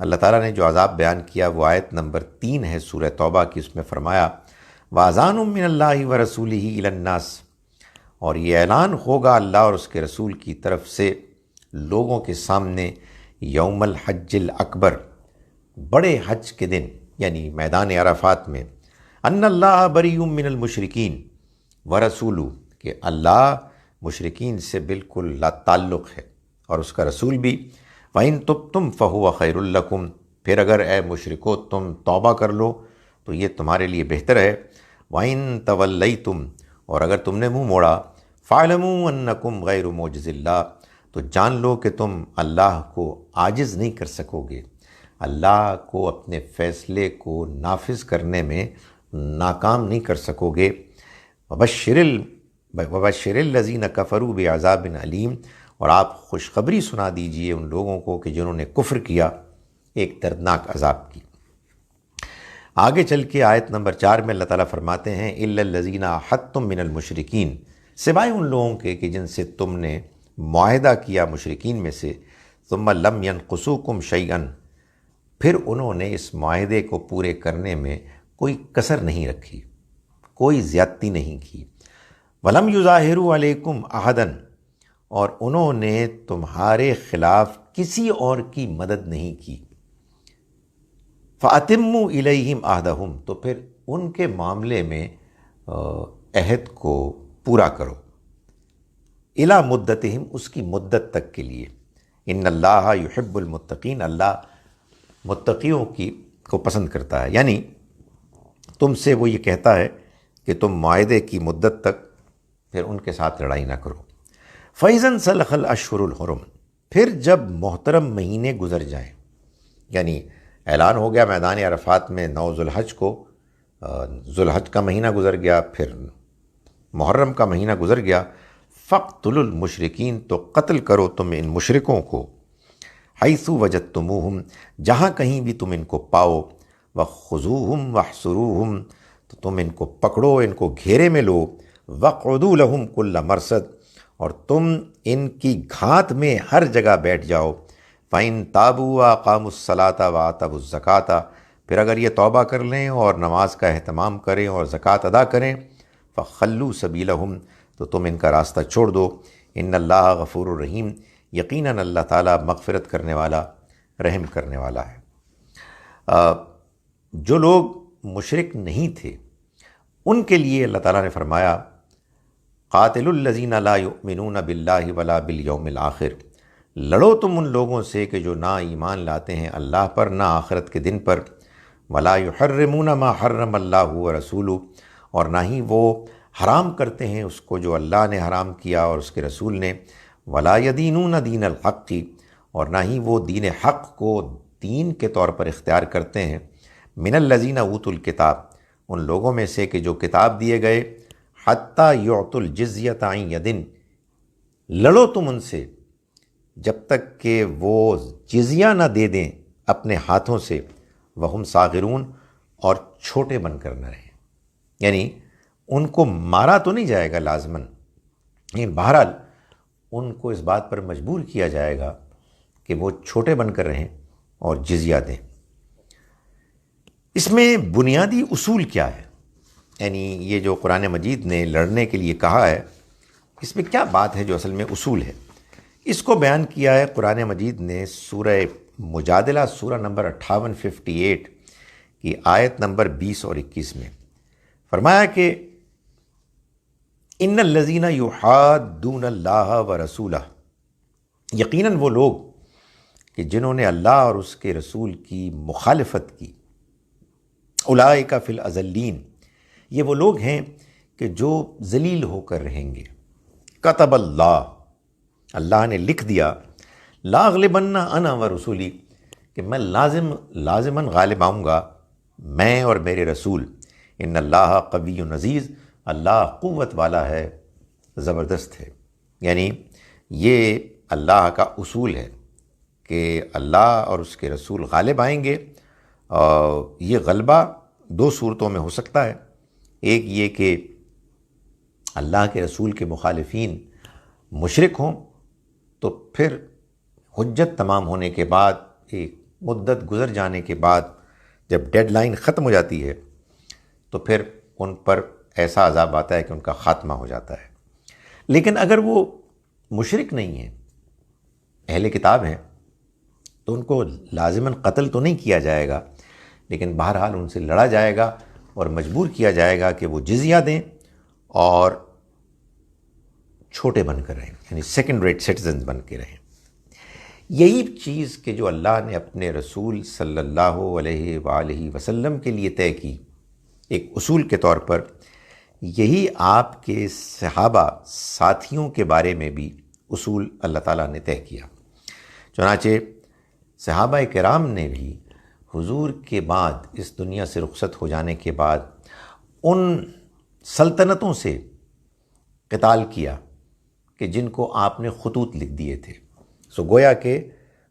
اللہ تعالیٰ نے جو عذاب بیان کیا وہ آیت نمبر 3 ہے سورہ توبہ کی۔ اس میں فرمایا وَأَذَانٌ مِّنَ اللَّهِ وَرَسُولِهِ إِلَى النَّاسِ، اور یہ اعلان ہوگا اللہ اور اس کے رسول کی طرف سے لوگوں کے سامنے یوم الحج الاکبر، بڑے حج کے دن، یعنی میدان عرفات میں، ان اللہ بریء من المشرکین ورسولہ، کہ اللہ مشرکین سے بالکل لا تعلق ہے اور اس کا رسول بھی۔ وَإِن تُبْتُمْ فَهُوَ خَيْرٌ لَكُمْ، پھر اگر اے مشرکو تم توبہ کر لو تو یہ تمہارے لیے بہتر ہے۔ وَإِن تَوَلَّيْتُمْ، اور اگر تم نے منہ موڑا، فَاعْلَمُوا أَنَّكُمْ غَيْرُ مُعْجِزِ اللَّهِ، تو جان لو کہ تم اللہ کو عاجز نہیں کر سکو گے، اللہ کو اپنے فیصلے کو نافذ کرنے میں ناکام نہیں کر سکو گے۔ وَبَشِّرِ الَّذِينَ كَفَرُوا بِعَذَابٍ أَلِيمٍ، اور آپ خوشخبری سنا دیجئے ان لوگوں کو کہ جنہوں نے کفر کیا ایک دردناک عذاب کی۔ آگے چل کے آیت نمبر 4 میں اللہ تعالیٰ فرماتے ہیں إِلَّا الَّذِينَ عَاهَدتُّم مِّنَ الْمُشْرِكِينَ، سوائے ان لوگوں کے کہ جن سے تم نے معاہدہ کیا مشرکین میں سے، ثُمَّ لَمْ يَنْقُصُوكُمْ شَيْئًا، پھر انہوں نے اس معاہدے کو پورے کرنے میں کوئی کسر نہیں رکھی، کوئی زیادتی نہیں کی۔ وَلَمْ يُظَاهِرُوا عَلَيْكُمْ أَحَدًا، اور انہوں نے تمہارے خلاف کسی اور کی مدد نہیں کی۔ فَأَتِمُّوا إِلَيْهِمْ عَهْدَهُمْ، تو پھر ان کے معاملے میں عہد کو پورا کرو، اِلَى مُدَّتِهِمْ، اس کی مدت تک کے لیے۔ إِنَّ اللَّهَ يُحِبُّ الْمُتَّقِينَ، اللہ متقیوں کو پسند کرتا ہے، یعنی تم سے وہ یہ کہتا ہے کہ تم معاہدے کی مدت تک پھر ان کے ساتھ لڑائی نہ کرو۔ فَإِذَا انْسَلَخَ الْأَشْهُرُ الْحُرُمُ، پھر جب محترم مہینے گزر جائیں، یعنی اعلان ہو گیا میدان عرفات میں 9 ذوالحج کو، ذوالحج کا مہینہ گزر گیا، پھر محرم کا مہینہ گزر گیا، فَاقْتُلُوا الْمُشْرِكِينَ، تو قتل کرو تم ان مشرکوں کو، حَيْثُ وَجَدتُّمُوهُمْ، جہاں کہیں بھی تم ان کو پاؤ، وَخُذُوهُمْ وَاحْصُرُوهُمْ، تو تم ان کو پکڑو، ان کو گھیرے میں لو، وَاقْعُدُوا لَهُمْ كُلَّ مَرْصَدٍ، اور تم ان کی گھات میں ہر جگہ بیٹھ جاؤ۔ فَإِن تَابُوا وَأَقَامُوا الصَّلَاةَ وَآتَوُا الزَّكَاةَ، پھر اگر یہ توبہ کر لیں اور نماز کا اہتمام کریں اور زکوٰۃ ادا کریں، فَخَلُّوا سَبِيلَهُمْ، تو تم ان کا راستہ چھوڑ دو۔ إِنَّ اللَّهَ غَفُورٌ رَحِيمٌ، یقیناً اللہ تعالیٰ مغفرت کرنے والا، رحم کرنے والا ہے۔ جو لوگ مشرک نہیں تھے ان کے لیے اللہ تعالیٰ نے فرمایا قاتلوا الذین لا یؤمنون باللہ ولا بالیوم الآخر، لڑو تم ان لوگوں سے کہ جو نہ ایمان لاتے ہیں اللہ پر نہ آخرت کے دن پر، ولا یحرمون ما حرم اللہ ورسولہ، اور نہ ہی وہ حرام کرتے ہیں اس کو جو اللہ نے حرام کیا اور اس کے رسول نے، ولا یدینون دین الحق، اور نہ ہی وہ دین حق کو دین کے طور پر اختیار کرتے ہیں، من الذین اوتوا الکتاب، ان لوگوں میں سے کہ جو کتاب دیے گئے، حتیٰ یعطوا الجزیۃ عن ید، لڑو تم ان سے جب تک کہ وہ جزیہ نہ دے دیں اپنے ہاتھوں سے، وہم صاغرون، اور چھوٹے بن کر نہ رہیں، یعنی ان کو مارا تو نہیں جائے گا لازماً، لیکن بہرحال ان کو اس بات پر مجبور کیا جائے گا کہ وہ چھوٹے بن کر رہیں اور جزیہ دیں۔ اس میں بنیادی اصول کیا ہے؟ یعنی یہ جو قرآن مجید نے لڑنے کے لیے کہا ہے، اس میں کیا بات ہے جو اصل میں اصول ہے، اس کو بیان کیا ہے قرآن مجید نے سورہ مجادلہ، سورہ نمبر 58 کی آیت نمبر 20 اور 21 میں فرمایا کہ ان الذین یحادون اللہ ورسولہ، یقیناً وہ لوگ کہ جنہوں نے اللہ اور اس کے رسول کی مخالفت کی، اولئک فی الاذلین، یہ وہ لوگ ہیں کہ جو ذلیل ہو کر رہیں گے۔ کتب اللہ، اللہ نے لکھ دیا، لاغلبن انا ورسولی، کہ میں لازماً غالب آؤں گا، میں اور میرے رسول۔ ان اللہ قوی عزیز، اللہ قوت والا ہے، زبردست ہے۔ یعنی یہ اللہ کا اصول ہے کہ اللہ اور اس کے رسول غالب آئیں گے، اور یہ غلبہ دو صورتوں میں ہو سکتا ہے۔ ایک یہ کہ اللہ کے رسول کے مخالفین مشرک ہوں، تو پھر حجت تمام ہونے کے بعد، ایک مدت گزر جانے کے بعد، جب ڈیڈ لائن ختم ہو جاتی ہے تو پھر ان پر ایسا عذاب آتا ہے کہ ان کا خاتمہ ہو جاتا ہے۔ لیکن اگر وہ مشرک نہیں ہیں، اہل کتاب ہیں، تو ان کو لازماً قتل تو نہیں کیا جائے گا، لیکن بہرحال ان سے لڑا جائے گا اور مجبور کیا جائے گا کہ وہ جزیہ دیں اور چھوٹے بن کر رہیں، یعنی سیکنڈ ریٹ سٹیزنز بن کے رہیں۔ یہی چیز کہ جو اللہ نے اپنے رسول صلی اللہ علیہ وآلہ وسلم کے لیے طے کی ایک اصول کے طور پر، یہی آپ کے صحابہ ساتھیوں کے بارے میں بھی اصول اللہ تعالیٰ نے طے کیا۔ چنانچہ صحابہ کرام نے بھی حضور کے بعد، اس دنیا سے رخصت ہو جانے کے بعد، ان سلطنتوں سے قتال کیا کہ جن کو آپ نے خطوط لکھ دیے تھے۔ سو گویا کہ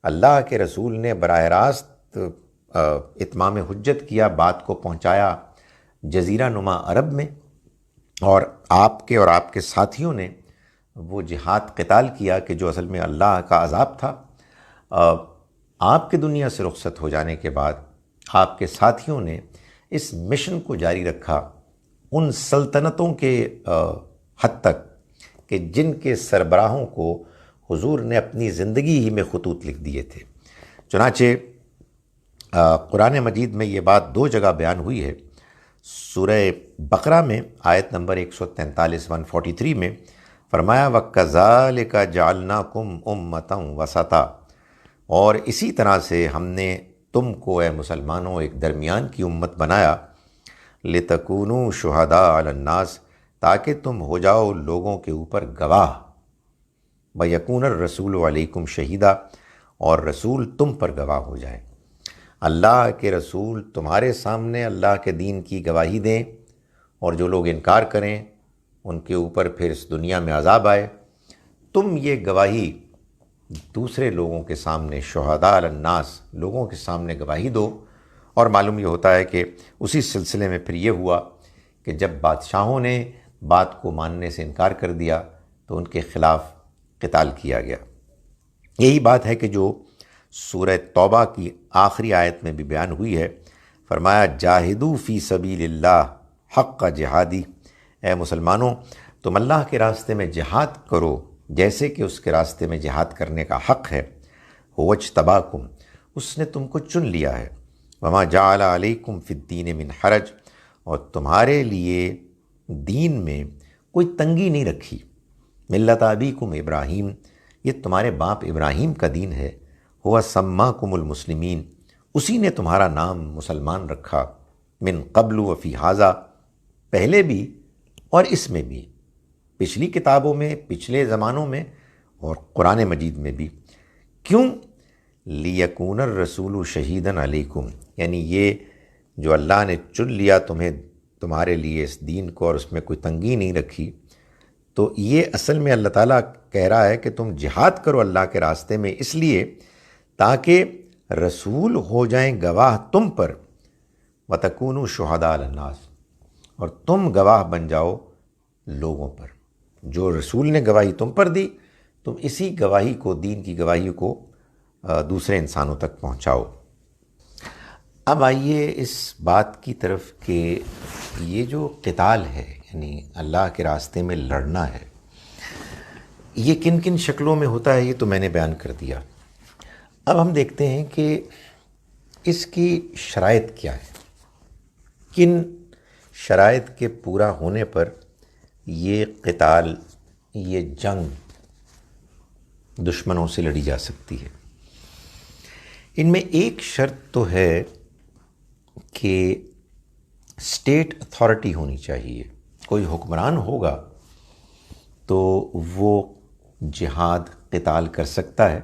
اللہ کے رسول نے براہ راست اتمام حجت کیا، بات کو پہنچایا جزیرہ نما عرب میں، اور آپ کے ساتھیوں نے وہ جہاد قتال کیا کہ جو اصل میں اللہ کا عذاب تھا۔ آپ کے دنیا سے رخصت ہو جانے کے بعد آپ کے ساتھیوں نے اس مشن کو جاری رکھا ان سلطنتوں کے حد تک کہ جن کے سربراہوں کو حضور نے اپنی زندگی ہی میں خطوط لکھ دیے تھے۔ چنانچہ قرآن مجید میں یہ بات دو جگہ بیان ہوئی ہے۔ سورہ بقرہ میں آیت نمبر 143 میں فرمایا وَكَذَلِكَ جَعَلْنَاكُمْ أُمَّةً وَسَطًا، اور اسی طرح سے ہم نے تم کو اے مسلمانوں ایک درمیان کی امت بنایا، لِتَكُونُوا شُهَدَاءَ عَلَى النَّاسِ، تاکہ تم ہو جاؤ لوگوں کے اوپر گواہ، وَيَكُونَ الرَّسُولُ عَلَيْكُمْ شَهِيدًا، اور رسول تم پر گواہ ہو جائے۔ اللہ کے رسول تمہارے سامنے اللہ کے دین کی گواہی دیں، اور جو لوگ انکار کریں ان کے اوپر پھر اس دنیا میں عذاب آئے۔ تم یہ گواہی دوسرے لوگوں کے سامنے، شہداء علی الناس، لوگوں کے سامنے گواہی دو۔ اور معلوم یہ ہوتا ہے کہ اسی سلسلے میں پھر یہ ہوا کہ جب بادشاہوں نے بات کو ماننے سے انکار کر دیا تو ان کے خلاف قتال کیا گیا۔ یہی بات ہے کہ جو سورہ توبہ کی آخری آیت میں بھی بیان ہوئی ہے، فرمایا جاہدوا فی سبیل اللہ حق جہادی، اے مسلمانوں تم اللہ کے راستے میں جہاد کرو جیسے کہ اس کے راستے میں جہاد کرنے کا حق ہے۔ هو اجتباکم، اس نے تم کو چن لیا ہے۔ وما جعل علیکم فی الدین من حرج، اور تمہارے لیے دین میں کوئی تنگی نہیں رکھی۔ ملت ابیکم ابراہیم، یہ تمہارے باپ ابراہیم کا دین ہے۔ ہوا سماکم المسلمین، اسی نے تمہارا نام مسلمان رکھا۔ من قبل وفی ھذا، پہلے بھی اور اس میں بھی، پچھلی کتابوں میں، پچھلے زمانوں میں، اور قرآن مجید میں بھی۔ کیوں؟ لیکون الرسول شہیداً علیکم، یعنی یہ جو اللہ نے چن لیا تمہیں، تمہارے لیے اس دین کو، اور اس میں کوئی تنگی نہیں رکھی، تو یہ اصل میں اللہ تعالیٰ کہہ رہا ہے کہ تم جہاد کرو اللہ کے راستے میں، اس لیے تاکہ رسول ہو جائیں گواہ تم پر، وَتَكُونُوا شُهَدَاءَ عَلَى النَّاسِ، اور تم گواہ بن جاؤ لوگوں پر۔ جو رسول نے گواہی تم پر دی، تم اسی گواہی کو، دین کی گواہی کو دوسرے انسانوں تک پہنچاؤ۔ اب آئیے اس بات کی طرف کہ یہ جو قتال ہے، یعنی اللہ کے راستے میں لڑنا ہے، یہ کن کن شکلوں میں ہوتا ہے، یہ تو میں نے بیان کر دیا۔ اب ہم دیکھتے ہیں کہ اس کی شرائط کیا ہے، کن شرائط کے پورا ہونے پر یہ قتال، یہ جنگ دشمنوں سے لڑی جا سکتی ہے۔ ان میں ایک شرط تو ہے کہ اسٹیٹ اتھارٹی ہونی چاہیے، کوئی حکمران ہوگا تو وہ جہاد قتال کر سکتا ہے،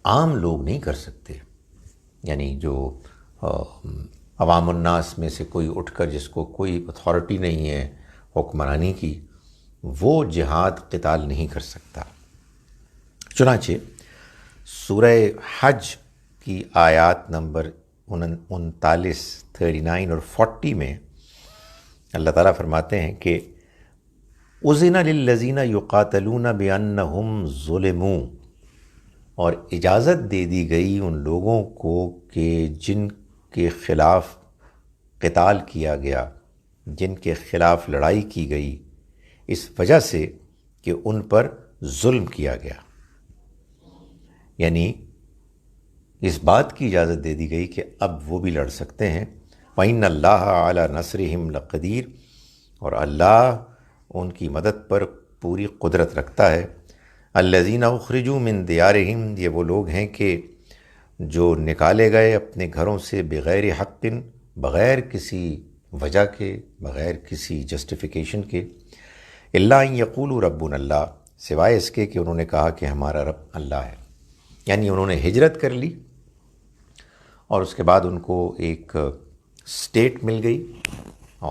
عام لوگ نہیں کر سکتے۔ یعنی جو عوام الناس میں سے کوئی اٹھ کر، جس کو کوئی اتھارٹی نہیں ہے حکمرانی کی، وہ جہاد قتال نہیں کر سکتا۔ چنانچہ سورہ حج کی آیات نمبر 39، 39 اور 40 میں اللہ تعالیٰ فرماتے ہیں کہ اذن للذین یقاتلون بانہم ظلموا، اور اجازت دے دی گئی ان لوگوں کو کہ جن کے خلاف قتال کیا گیا، جن کے خلاف لڑائی کی گئی، اس وجہ سے کہ ان پر ظلم کیا گیا۔ یعنی اس بات کی اجازت دے دی گئی کہ اب وہ بھی لڑ سکتے ہیں۔ وَإِنَّ اللَّهَ عَلَى نَصْرِهِمْ لَقَدِيرٌ، اور اللہ ان کی مدد پر پوری قدرت رکھتا ہے۔ الَّذِينَ اُخْرِجُوا مِن دِيَارِهِمْ، یہ وہ لوگ ہیں کہ جو نکالے گئے اپنے گھروں سے بغیر حق، بغیر کسی وجہ کے، بغیر کسی جسٹیفیکیشن کے، اِلَّا أَن يَقُولُوا رَبُّنَا اللَّهُ، سوائے اس کے کہ انہوں نے کہا کہ ہمارا رب اللہ ہے۔ یعنی انہوں نے ہجرت کر لی اور اس کے بعد ان کو ایک اسٹیٹ مل گئی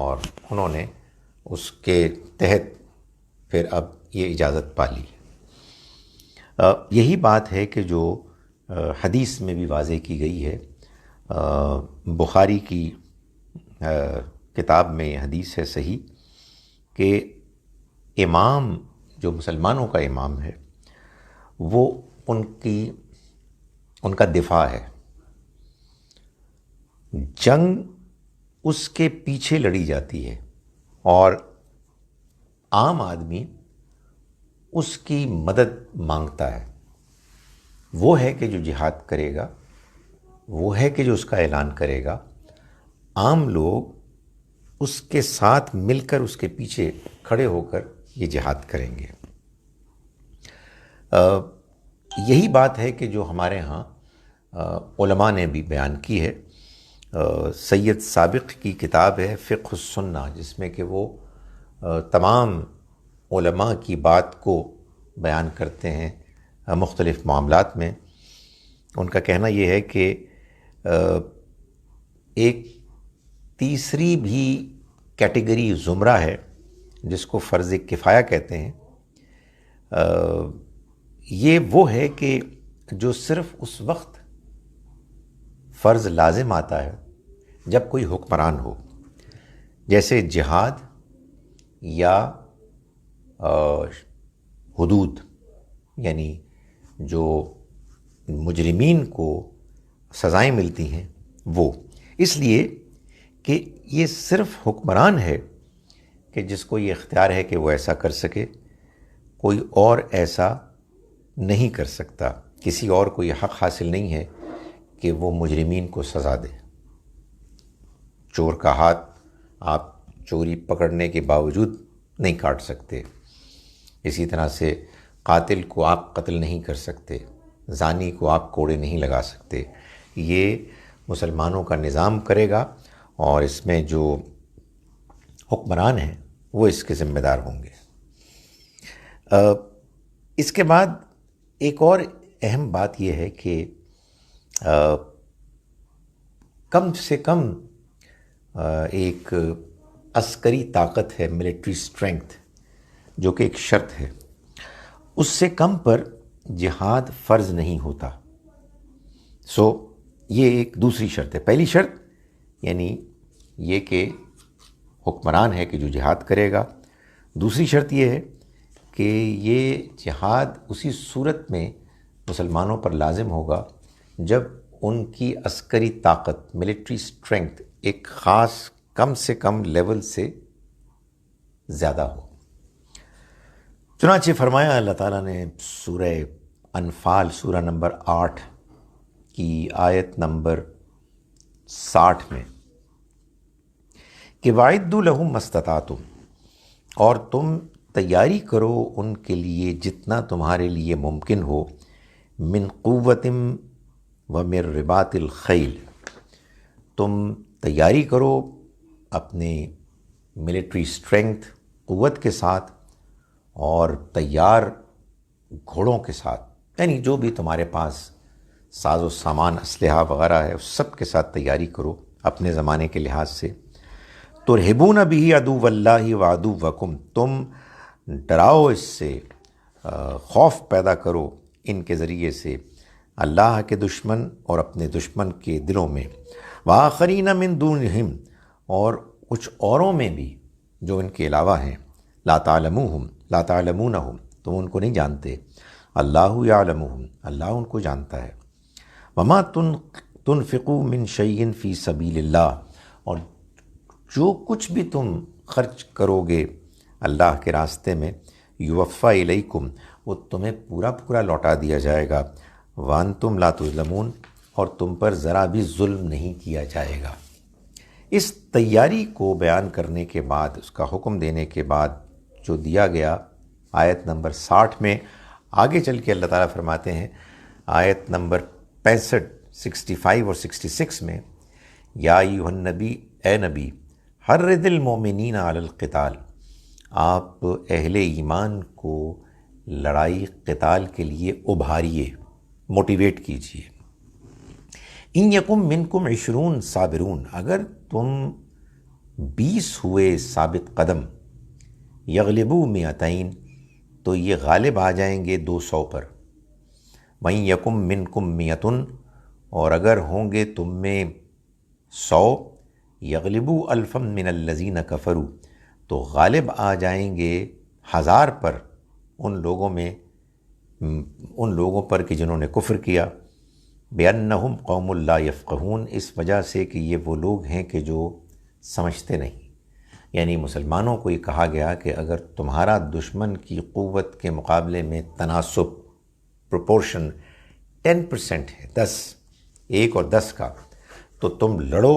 اور انہوں نے اس کے تحت پھر اب یہ اجازت پا لی۔ یہی بات ہے کہ جو حدیث میں بھی واضح کی گئی ہے، بخاری کی کتاب میں یہ حدیث ہے صحیح، کہ امام جو مسلمانوں کا امام ہے وہ ان کا دفاع ہے، جنگ اس کے پیچھے لڑی جاتی ہے اور عام آدمی اس کی مدد مانگتا ہے۔ وہ ہے کہ جو جہاد کرے گا، وہ ہے کہ جو اس کا اعلان کرے گا، عام لوگ اس کے ساتھ مل کر اس کے پیچھے کھڑے ہو کر یہ جہاد کریں گے۔ یہی بات ہے کہ جو ہمارے ہاں علماء نے بھی بیان کی ہے۔ سید سابق کی کتاب ہے فقہ السنہ، جس میں کہ وہ تمام علماء کی بات کو بیان کرتے ہیں مختلف معاملات میں۔ ان کا کہنا یہ ہے کہ ایک تیسری بھی کیٹیگری زمرہ ہے جس کو فرض کفایہ کہتے ہیں۔ یہ وہ ہے کہ جو صرف اس وقت فرض لازم آتا ہے جب کوئی حکمران ہو، جیسے جہاد یا حدود، یعنی جو مجرمین کو سزائیں ملتی ہیں وہ، اس لیے کہ یہ صرف حکمران ہے کہ جس کو یہ اختیار ہے کہ وہ ایسا کر سکے، کوئی اور ایسا نہیں کر سکتا، کسی اور کو یہ حق حاصل نہیں ہے کہ وہ مجرمین کو سزا دے۔ چور کا ہاتھ آپ چوری پکڑنے کے باوجود نہیں کاٹ سکتے، اسی طرح سے قاتل کو آپ قتل نہیں کر سکتے، زانی کو آپ کوڑے نہیں لگا سکتے۔ یہ مسلمانوں کا نظام کرے گا اور اس میں جو حکمران ہیں وہ اس کے ذمہ دار ہوں گے۔ اس کے بعد ایک اور اہم بات یہ ہے کہ کم سے کم ایک عسکری طاقت ہے، ملٹری سٹرینگتھ، جو کہ ایک شرط ہے، اس سے کم پر جہاد فرض نہیں ہوتا۔ یہ ایک دوسری شرط ہے۔ پہلی شرط یعنی یہ کہ حکمران ہے کہ جو جہاد کرے گا۔ دوسری شرط یہ ہے کہ یہ جہاد اسی صورت میں مسلمانوں پر لازم ہوگا جب ان کی عسکری طاقت، ملٹری اسٹرینگتھ ایک خاص کم سے کم لیول سے زیادہ ہو۔ چنانچہ فرمایا اللہ تعالیٰ نے سورہ انفال سورہ نمبر 8 کی آیت نمبر 60 میں کہ وَأَعِدُّوا لَهُم مَّا اسْتَطَعْتُمْ، اور تم تیاری کرو ان کے لیے جتنا تمہارے لیے ممکن ہو، من قوتم ومن رباط الخیل، تم تیاری کرو اپنے ملٹری اسٹرینگتھ، قوت کے ساتھ اور تیار گھوڑوں کے ساتھ، یعنی جو بھی تمہارے پاس ساز و سامان اسلحہ وغیرہ ہے اس سب کے ساتھ تیاری کرو اپنے زمانے کے لحاظ سے۔ ترہبون بہ عدو اللہ وعدوکم، تم ڈراؤ اس سے، خوف پیدا کرو ان کے ذریعے سے اللہ کے دشمن اور اپنے دشمن کے دلوں میں، وآخرین من دونہم، اور کچھ اوروں میں بھی جو ان کے علاوہ ہیں، لا تعلمونہم، تم ان کو نہیں جانتے، اللہ یعلمہم، اللہ ان کو جانتا ہے، وما تنفقوا من شیء فی سبیل اللہ، اور جو کچھ بھی تم خرچ کرو گے اللہ کے راستے میں، یوفی الیکم، وہ تمہیں پورا پورا لوٹا دیا جائے گا، وانتم لا تظلمون، اور تم پر ذرا بھی ظلم نہیں کیا جائے گا۔ اس تیاری کو بیان کرنے کے بعد، اس کا حکم دینے کے بعد جو دیا گیا آیت نمبر 60 میں، آگے چل کے اللہ تعالیٰ فرماتے ہیں آیت نمبر 65، 65 اور 66 میں، یا ایھا النبی، اے نبی، حرض المؤمنین علی القتال، آپ اہل ایمان کو لڑائی قتال کے لیے ابھاریے، موٹیویٹ کیجیے۔ ان یکم منکم 20 صابرون، اگر تم 20 ہوئے ثابت قدم، یغلبوا 200، تو یہ غالب آ جائیں گے 200 پر۔ وَإِن یکم منکم 100، اور اگر ہوں گے تم میں 100، یغلبوا 1000 من الذین کفروا، تو غالب آ جائیں گے 1000 پر ان لوگوں پر کہ جنہوں نے کفر کیا، بِأَنَّهُمْ قَوْمٌ لَا يَفْقَهُونَ، اس وجہ سے کہ یہ وہ لوگ ہیں کہ جو سمجھتے نہیں۔ یعنی مسلمانوں کو یہ کہا گیا کہ اگر تمہارا دشمن کی قوت کے مقابلے میں تناسب، پروپورشن 10% ہے، 1 اور 10 کا، تو تم لڑو۔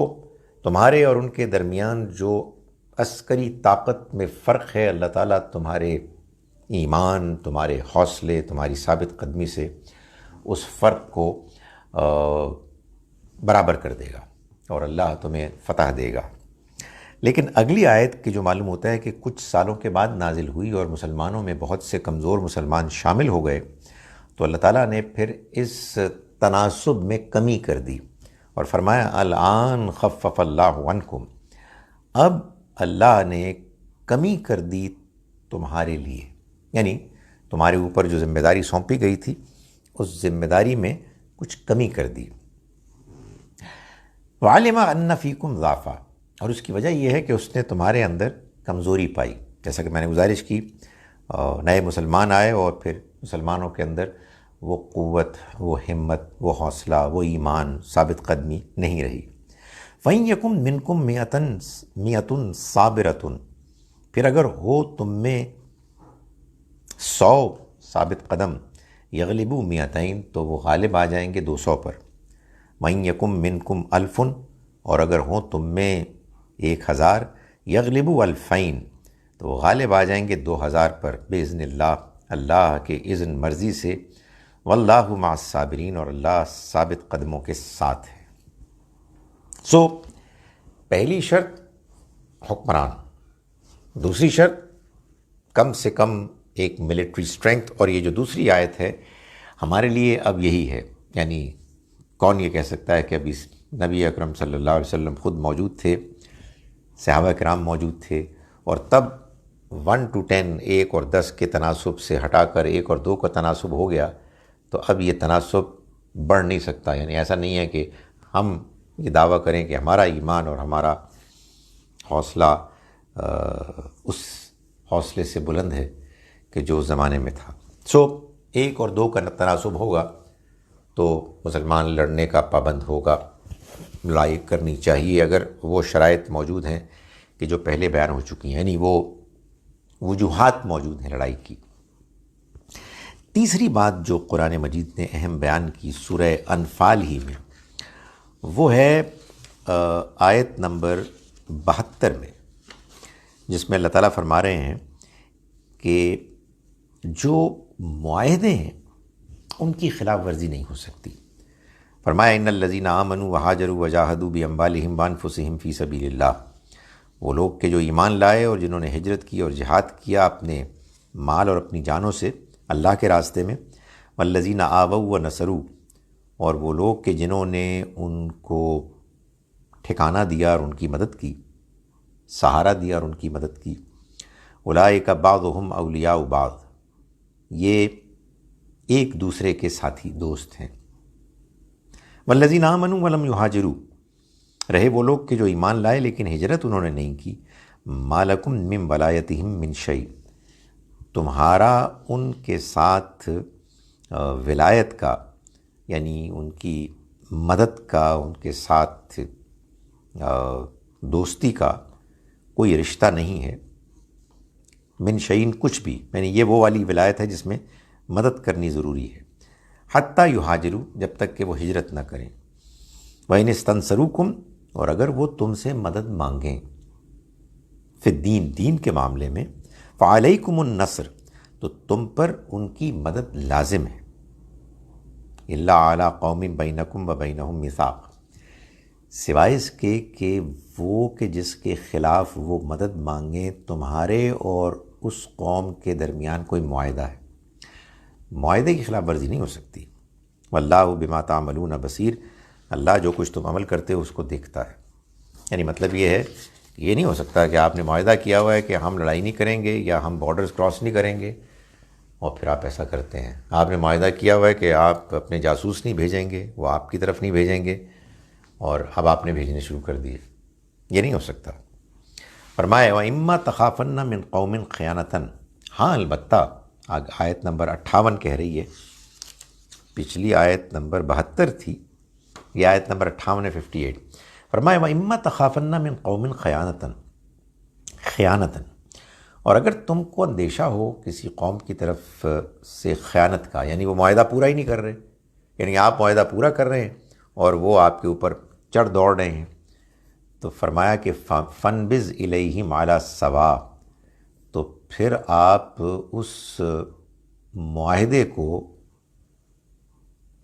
تمہارے اور ان کے درمیان جو عسکری طاقت میں فرق ہے، اللہ تعالیٰ تمہارے ایمان، تمہارے حوصلے، تمہاری ثابت قدمی سے اس فرق کو برابر کر دے گا اور اللہ تمہیں فتح دے گا۔ لیکن اگلی آیت کی جو معلوم ہوتا ہے کہ کچھ سالوں کے بعد نازل ہوئی اور مسلمانوں میں بہت سے کمزور مسلمان شامل ہو گئے، تو اللہ تعالیٰ نے پھر اس تناسب میں کمی کر دی اور فرمایا الآن خفف اللہ عنکم، اب اللہ نے کمی کر دی تمہارے لیے، یعنی تمہارے اوپر جو ذمہ داری سونپی گئی تھی اس ذمہ داری میں کچھ کمی کر دی۔ وعلم ان فیکم ضعفا، اور اس کی وجہ یہ ہے کہ اس نے تمہارے اندر کمزوری پائی، جیسا کہ میں نے گزارش کی، نئے مسلمان آئے اور پھر مسلمانوں کے اندر وہ قوت، وہ ہمت، وہ حوصلہ، وہ ایمان، ثابت قدمی نہیں رہی۔ فَإِن يَكُن مِّنكُم مِّئَةٌ صَابِرَةٌ، پھر اگر ہو تم میں 100 ثابت قدم، یغلبوا 200، تو وہ غالب آ جائیں گے 200 پر۔ وَإِن يَكُن مِّنكُمْ 1000، اور اگر ہوں تم میں 1000، یغلبوا 2000، تو وہ غالب آ جائیں گے 2000 پر، بِإِذْنِ اللہ، اللہ کے اذن مرضی سے، واللہ مع الصابرین، اور اللہ ثابت قدموں کے ساتھ ہے۔ پہلی شرط حکمران، دوسری شرط کم سے کم ایک ملٹری اسٹرینگتھ، اور یہ جو دوسری آیت ہے ہمارے لیے اب یہی ہے، یعنی کون یہ کہہ سکتا ہے کہ ابھی نبی اکرم صلی اللہ علیہ وسلم خود موجود تھے، صحابہ کرام موجود تھے، اور تب 1 to 10، 1 اور 10 کے تناسب سے ہٹا کر 1 اور 2 کا تناسب ہو گیا، تو اب یہ تناسب بڑھ نہیں سکتا۔ یعنی ایسا نہیں ہے کہ ہم یہ دعویٰ کریں کہ ہمارا ایمان اور ہمارا حوصلہ اس حوصلے سے بلند ہے کہ جو اس زمانے میں تھا۔ 1 اور 2 کا تناسب ہوگا تو مسلمان لڑنے کا پابند ہوگا، لڑائی کرنی چاہیے اگر وہ شرائط موجود ہیں کہ جو پہلے بیان ہو چکی ہیں، یعنی وہ وجوہات موجود ہیں لڑائی کی۔ تیسری بات جو قرآن مجید نے اہم بیان کی سورہ انفال ہی میں، وہ ہے آیت نمبر 72 میں، جس میں اللہ تعالیٰ فرما رہے ہیں کہ جو معاہدے ہیں ان کی خلاف ورزی نہیں ہو سکتی۔ فرمایا ان الذین آمنوا وہاجروا وجاہدوا باموالہم وانفسہم فی سبیل اللہ، وہ لوگ کہ جو ایمان لائے اور جنہوں نے ہجرت کی اور جہاد کیا اپنے مال اور اپنی جانوں سے اللہ کے راستے میں، والذین آووا ونصروا، اور وہ لوگ کہ جنہوں نے ان کو ٹھکانہ دیا اور ان کی مدد کی، سہارا دیا اور ان کی مدد کی، اولئک بعضهم اولیاء بعض، یہ ایک دوسرے کے ساتھی دوست ہیں۔ والذین آمنوا ولم یہاجروا، رہے وہ لوگ کہ جو ایمان لائے لیکن ہجرت انہوں نے نہیں کی، ما لکم من ولایتہم من شیء، تمہارا ان کے ساتھ ولایت کا، یعنی ان کی مدد کا، ان کے ساتھ دوستی کا کوئی رشتہ نہیں ہے، من شیء کچھ بھی، یعنی یہ وہ والی ولایت ہے جس میں مدد کرنی ضروری ہے، حتیٰ یہاجروا، جب تک کہ وہ ہجرت نہ کریں، وَإِنِ اسْتَنْصَرُوكُمْ، اور اگر وہ تم سے مدد مانگیں فی الدین، دین کے معاملے میں، فَعَلَيْكُمُ النَّصْرُ، تو تم پر ان کی مدد لازم ہے، إِلَّا عَلَىٰ قَوْمٍ بَيْنَكُمْ وَبَيْنَهُمْ مِيثَاقٌ، سوائے اس کے کہ وہ کہ جس کے خلاف وہ مدد مانگیں تمہارے اور اس قوم کے درمیان کوئی معاہدہ ہے، معاہدے کی خلاف ورزی نہیں ہو سکتی۔ واللہ بما تعملون بصیر، اللہ جو کچھ تم عمل کرتے ہو اس کو دیکھتا ہے۔ یعنی مطلب یہ ہے کہ یہ نہیں ہو سکتا کہ آپ نے معاہدہ کیا ہوا ہے کہ ہم لڑائی نہیں کریں گے یا ہم بارڈرز کراس نہیں کریں گے اور پھر آپ ایسا کرتے ہیں۔ آپ نے معاہدہ کیا ہوا ہے کہ آپ اپنے جاسوس نہیں بھیجیں گے، وہ آپ کی طرف نہیں بھیجیں گے، اور اب آپ نے بھیجنے شروع کر دیے، یہ نہیں ہو سکتا۔ فرمایا وَإِمَّا تَخَافَنَّ مِنْ قَوْمٍ خِيَانَةً، ہاں البتہ آیت نمبر 58 کہہ رہی ہے، پچھلی آیت نمبر 72 تھی، یہ آیت نمبر 58 ہے 58۔ فرمایا وَإِمَّا تَخَافَنَّ مِنْ قَوْمٍ خِيَانَةً، اور اگر تم کو اندیشہ ہو کسی قوم کی طرف سے خیانت کا، یعنی وہ معاہدہ پورا ہی نہیں کر رہے، یعنی آپ معاہدہ پورا کر رہے ہیں اور وہ آپ کے اوپر چڑھ دوڑ رہے ہیں، تو فرمایا کہ فَانْبِذْ إِلَيْهِمْ عَلَى السَّوَاءِ، تو پھر آپ اس معاہدے کو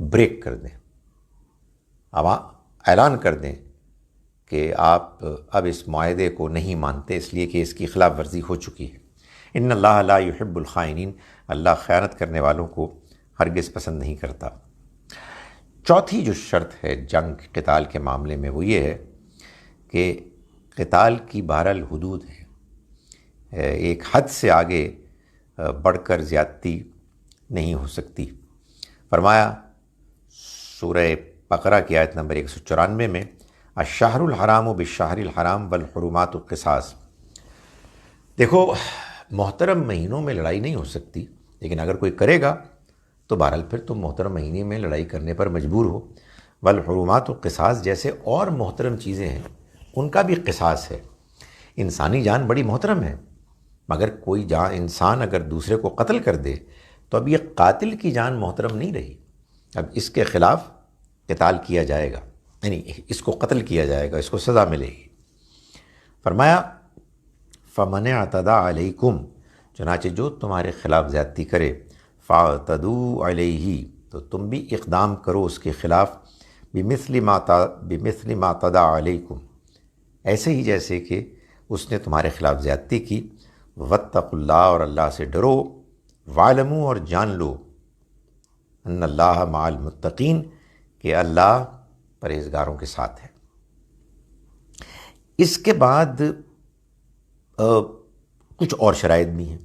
بریک کر دیں، اب اعلان کر دیں کہ آپ اب اس معاہدے کو نہیں مانتے، اس لیے کہ اس کی خلاف ورزی ہو چکی ہے۔ ان اللہ لا يحب الخائنین، اللہ خیانت کرنے والوں کو ہرگز پسند نہیں کرتا۔ چوتھی جو شرط ہے جنگ قتال کے معاملے میں وہ یہ ہے کہ قتال کی بہرحال حدود ہے، ایک حد سے آگے بڑھ کر زیادتی نہیں ہو سکتی۔ فرمایا سورہ بقرہ کی آیت نمبر 194 میں الشہر الحرام بالشہر الحرام والحرمات قصاص، دیکھو محترم مہینوں میں لڑائی نہیں ہو سکتی، لیکن اگر کوئی کرے گا تو بہرحال پھر تم محترم مہینے میں لڑائی کرنے پر مجبور ہو۔ والحرمات قصاص، جیسے اور محترم چیزیں ہیں ان کا بھی قصاص ہے۔ انسانی جان بڑی محترم ہے، مگر کوئی انسان اگر دوسرے کو قتل کر دے تو اب یہ قاتل کی جان محترم نہیں رہی، اب اس کے خلاف قتال کیا جائے گا، یعنی اس کو قتل کیا جائے گا، اس کو سزا ملے گی۔ فرمایا فَمَنِ اعْتَدَىٰ عَلَيْكُمْ، چنانچہ جو تمہارے خلاف زیادتی کرے، فَاعْتَدُوا عَلَيْهِ، تو تم بھی اقدام کرو اس کے خلاف، بِمِثْلِ مَا اعْتَدَىٰ عَلَيْكُمْ، ایسے ہی جیسے کہ اس نے تمہارے خلاف زیادتی کی۔ وَاتَّقُوا اللَّهَ، اور اللہ سے ڈرو، وَاعْلَمُوا، اور جان لو، ان اللہ مع المتقین، کہ اللہ پرہیزگاروں کے ساتھ ہے۔ اس کے بعد کچھ اور شرائط بھی ہیں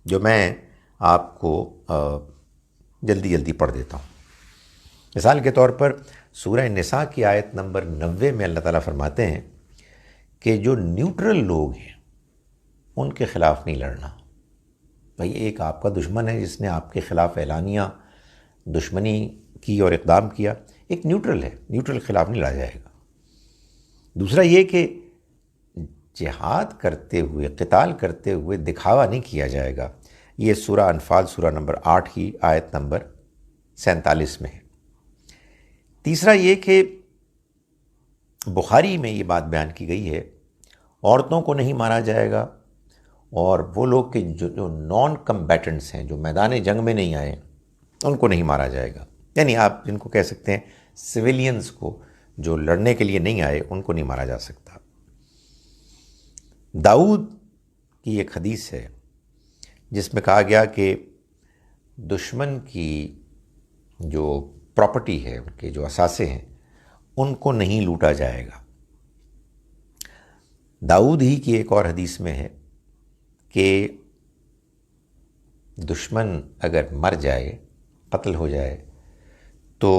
جو میں آپ کو جلدی جلدی پڑھ دیتا ہوں۔ مثال کے طور پر سورہ نساء کی آیت نمبر 90 میں اللہ تعالیٰ فرماتے ہیں کہ جو نیوٹرل لوگ ہیں ان کے خلاف نہیں لڑنا۔ بھئی ایک آپ کا دشمن ہے جس نے آپ کے خلاف اعلانیہ دشمنی کی اور اقدام کیا، ایک نیوٹرل ہے، نیوٹرل کے خلاف نہیں لڑا جائے گا۔ دوسرا یہ کہ جہاد کرتے ہوئے، قتال کرتے ہوئے دکھاوا نہیں کیا جائے گا۔ یہ سورہ انفال سورہ نمبر 8 کی آیت نمبر 47 میں ہے۔ تیسرا یہ کہ بخاری میں یہ بات بیان کی گئی ہے، عورتوں کو نہیں مارا جائے گا، اور وہ لوگ کہ جو نان کمبیٹنٹس ہیں، جو میدان جنگ میں نہیں آئے، ان کو نہیں مارا جائے گا۔ یعنی آپ جن کو کہہ سکتے ہیں سویلینز کو، جو لڑنے کے لیے نہیں آئے، ان کو نہیں مارا جا سکتا۔ داؤد کی ایک حدیث ہے جس میں کہا گیا کہ دشمن کی جو پراپرٹی ہے، ان کے جو اثاثے ہیں، ان کو نہیں لوٹا جائے گا۔ داؤد ہی کی ایک اور حدیث میں ہے کہ دشمن اگر مر جائے، قتل ہو جائے، تو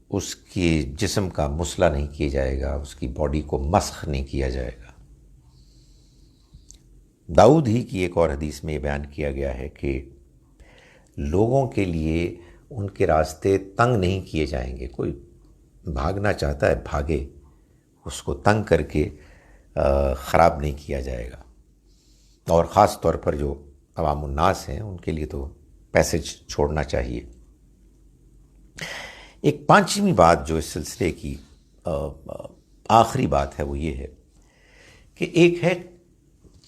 اس کی جسم کا مسئلہ نہیں کیا جائے گا، اس کی باڈی کو مسخ نہیں کیا جائے گا۔ داؤد ہی کی ایک اور حدیث میں یہ بیان کیا گیا ہے کہ لوگوں کے لیے ان کے راستے تنگ نہیں کیے جائیں گے۔ کوئی بھاگنا چاہتا ہے بھاگے، اس کو تنگ کر کے خراب نہیں کیا جائے گا، اور خاص طور پر جو عوام الناس ہیں ان کے لیے تو پیسج چھوڑنا چاہیے۔ ایک پانچویں بات جو اس سلسلے کی آخری بات ہے وہ یہ ہے کہ ایک ہے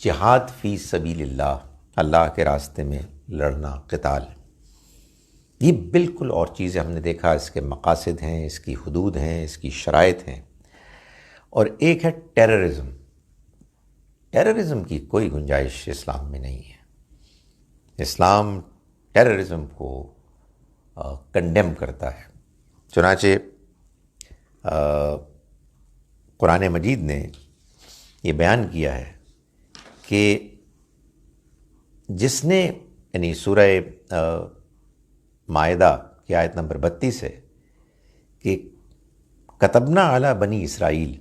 جہاد فی سبیل اللہ، اللہ کے راستے میں لڑنا، قتال۔ یہ بالکل اور چیز ہے، ہم نے دیکھا اس کے مقاصد ہیں، اس کی حدود ہیں، اس کی شرائط ہیں۔ اور ایک ہے ٹیررزم۔ ٹیررزم کی کوئی گنجائش اسلام میں نہیں ہے۔ اسلام ٹیررزم کو کنڈیم کرتا ہے۔ چنانچہ قرآن مجید نے یہ بیان کیا ہے کہ جس نے، یعنی سورہ مائدہ کی آیت نمبر 32 ہے کہ کتبنا علی بنی اسرائیل،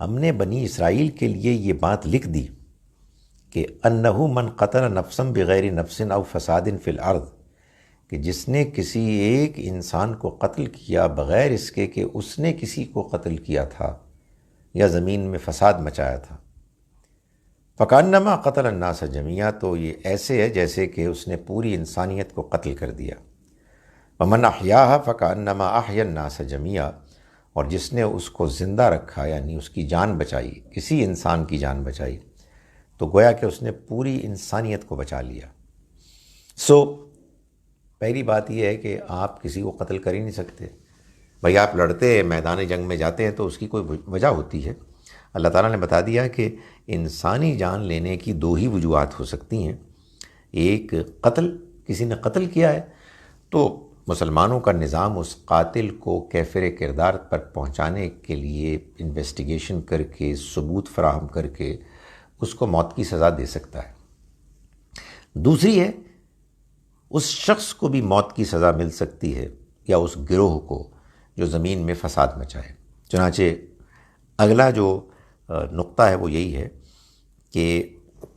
ہم نے بنی اسرائیل کے لیے یہ بات لکھ دی کہ انہو من قتل نفسا بغیر نفس او فساد فی الارض، کہ جس نے کسی ایک انسان کو قتل کیا بغیر اس کے کہ اس نے کسی کو قتل کیا تھا یا زمین میں فساد مچایا تھا، فکانما قتل الناس جمیعا، تو یہ ایسے ہے جیسے کہ اس نے پوری انسانیت کو قتل کر دیا۔ ومن احیاها فکانما احیا الناس جمیعا، اور جس نے اس کو زندہ رکھا، یعنی اس کی جان بچائی، کسی انسان کی جان بچائی، تو گویا کہ اس نے پوری انسانیت کو بچا لیا۔ پہلی بات یہ ہے کہ آپ کسی کو قتل کر ہی نہیں سکتے۔ بھئی آپ لڑتے ہیں، میدان جنگ میں جاتے ہیں تو اس کی کوئی وجہ ہوتی ہے۔ اللہ تعالیٰ نے بتا دیا کہ انسانی جان لینے کی دو ہی وجوہات ہو سکتی ہیں، ایک قتل، کسی نے قتل کیا ہے تو مسلمانوں کا نظام اس قاتل کو کیفر کردار پر پہنچانے کے لیے انویسٹیگیشن کر کے، ثبوت فراہم کر کے اس کو موت کی سزا دے سکتا ہے۔ دوسری ہے، اس شخص کو بھی موت کی سزا مل سکتی ہے، یا اس گروہ کو جو زمین میں فساد مچائے۔ چنانچہ اگلا جو نقطہ ہے وہ یہی ہے کہ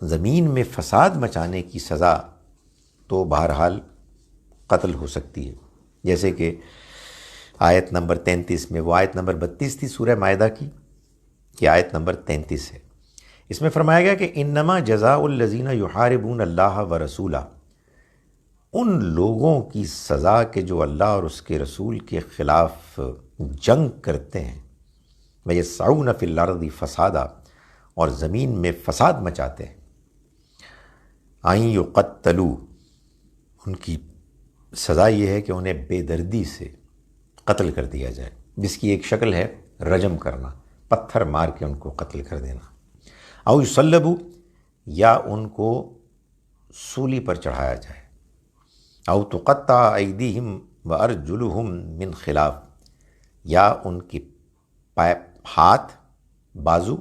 زمین میں فساد مچانے کی سزا تو بہرحال قتل ہو سکتی ہے، جیسے کہ آیت نمبر 33 میں، وہ آیت نمبر 32 تھی سورہ مائدہ کی، یہ آیت نمبر 33 ہے۔ اس میں فرمایا گیا کہ انما جزاء الذین یحاربون اللہ ورسولہ، ان لوگوں کی سزا کہ جو اللہ اور اس کے رسول کے خلاف جنگ کرتے ہیں، وَيَسْعَوْنَ فِي الْأَرْضِ فَسَادًا، اور زمین میں فساد مچاتے ہیں، أَن يُقَتَّلُوا، ان کی سزا یہ ہے کہ انہیں بے دردی سے قتل کر دیا جائے، جس کی ایک شکل ہے رجم کرنا، پتھر مار کے ان کو قتل کر دینا، أَوْ يُصَلَّبُوا، یا ان کو سولی پر چڑھایا جائے، أَوْ تُقَطَّعَ أَيْدِيهِمْ وَأَرْجُلُهُمْ مِنْ خِلَافٍ، یا ان کی ہاتھ، بازو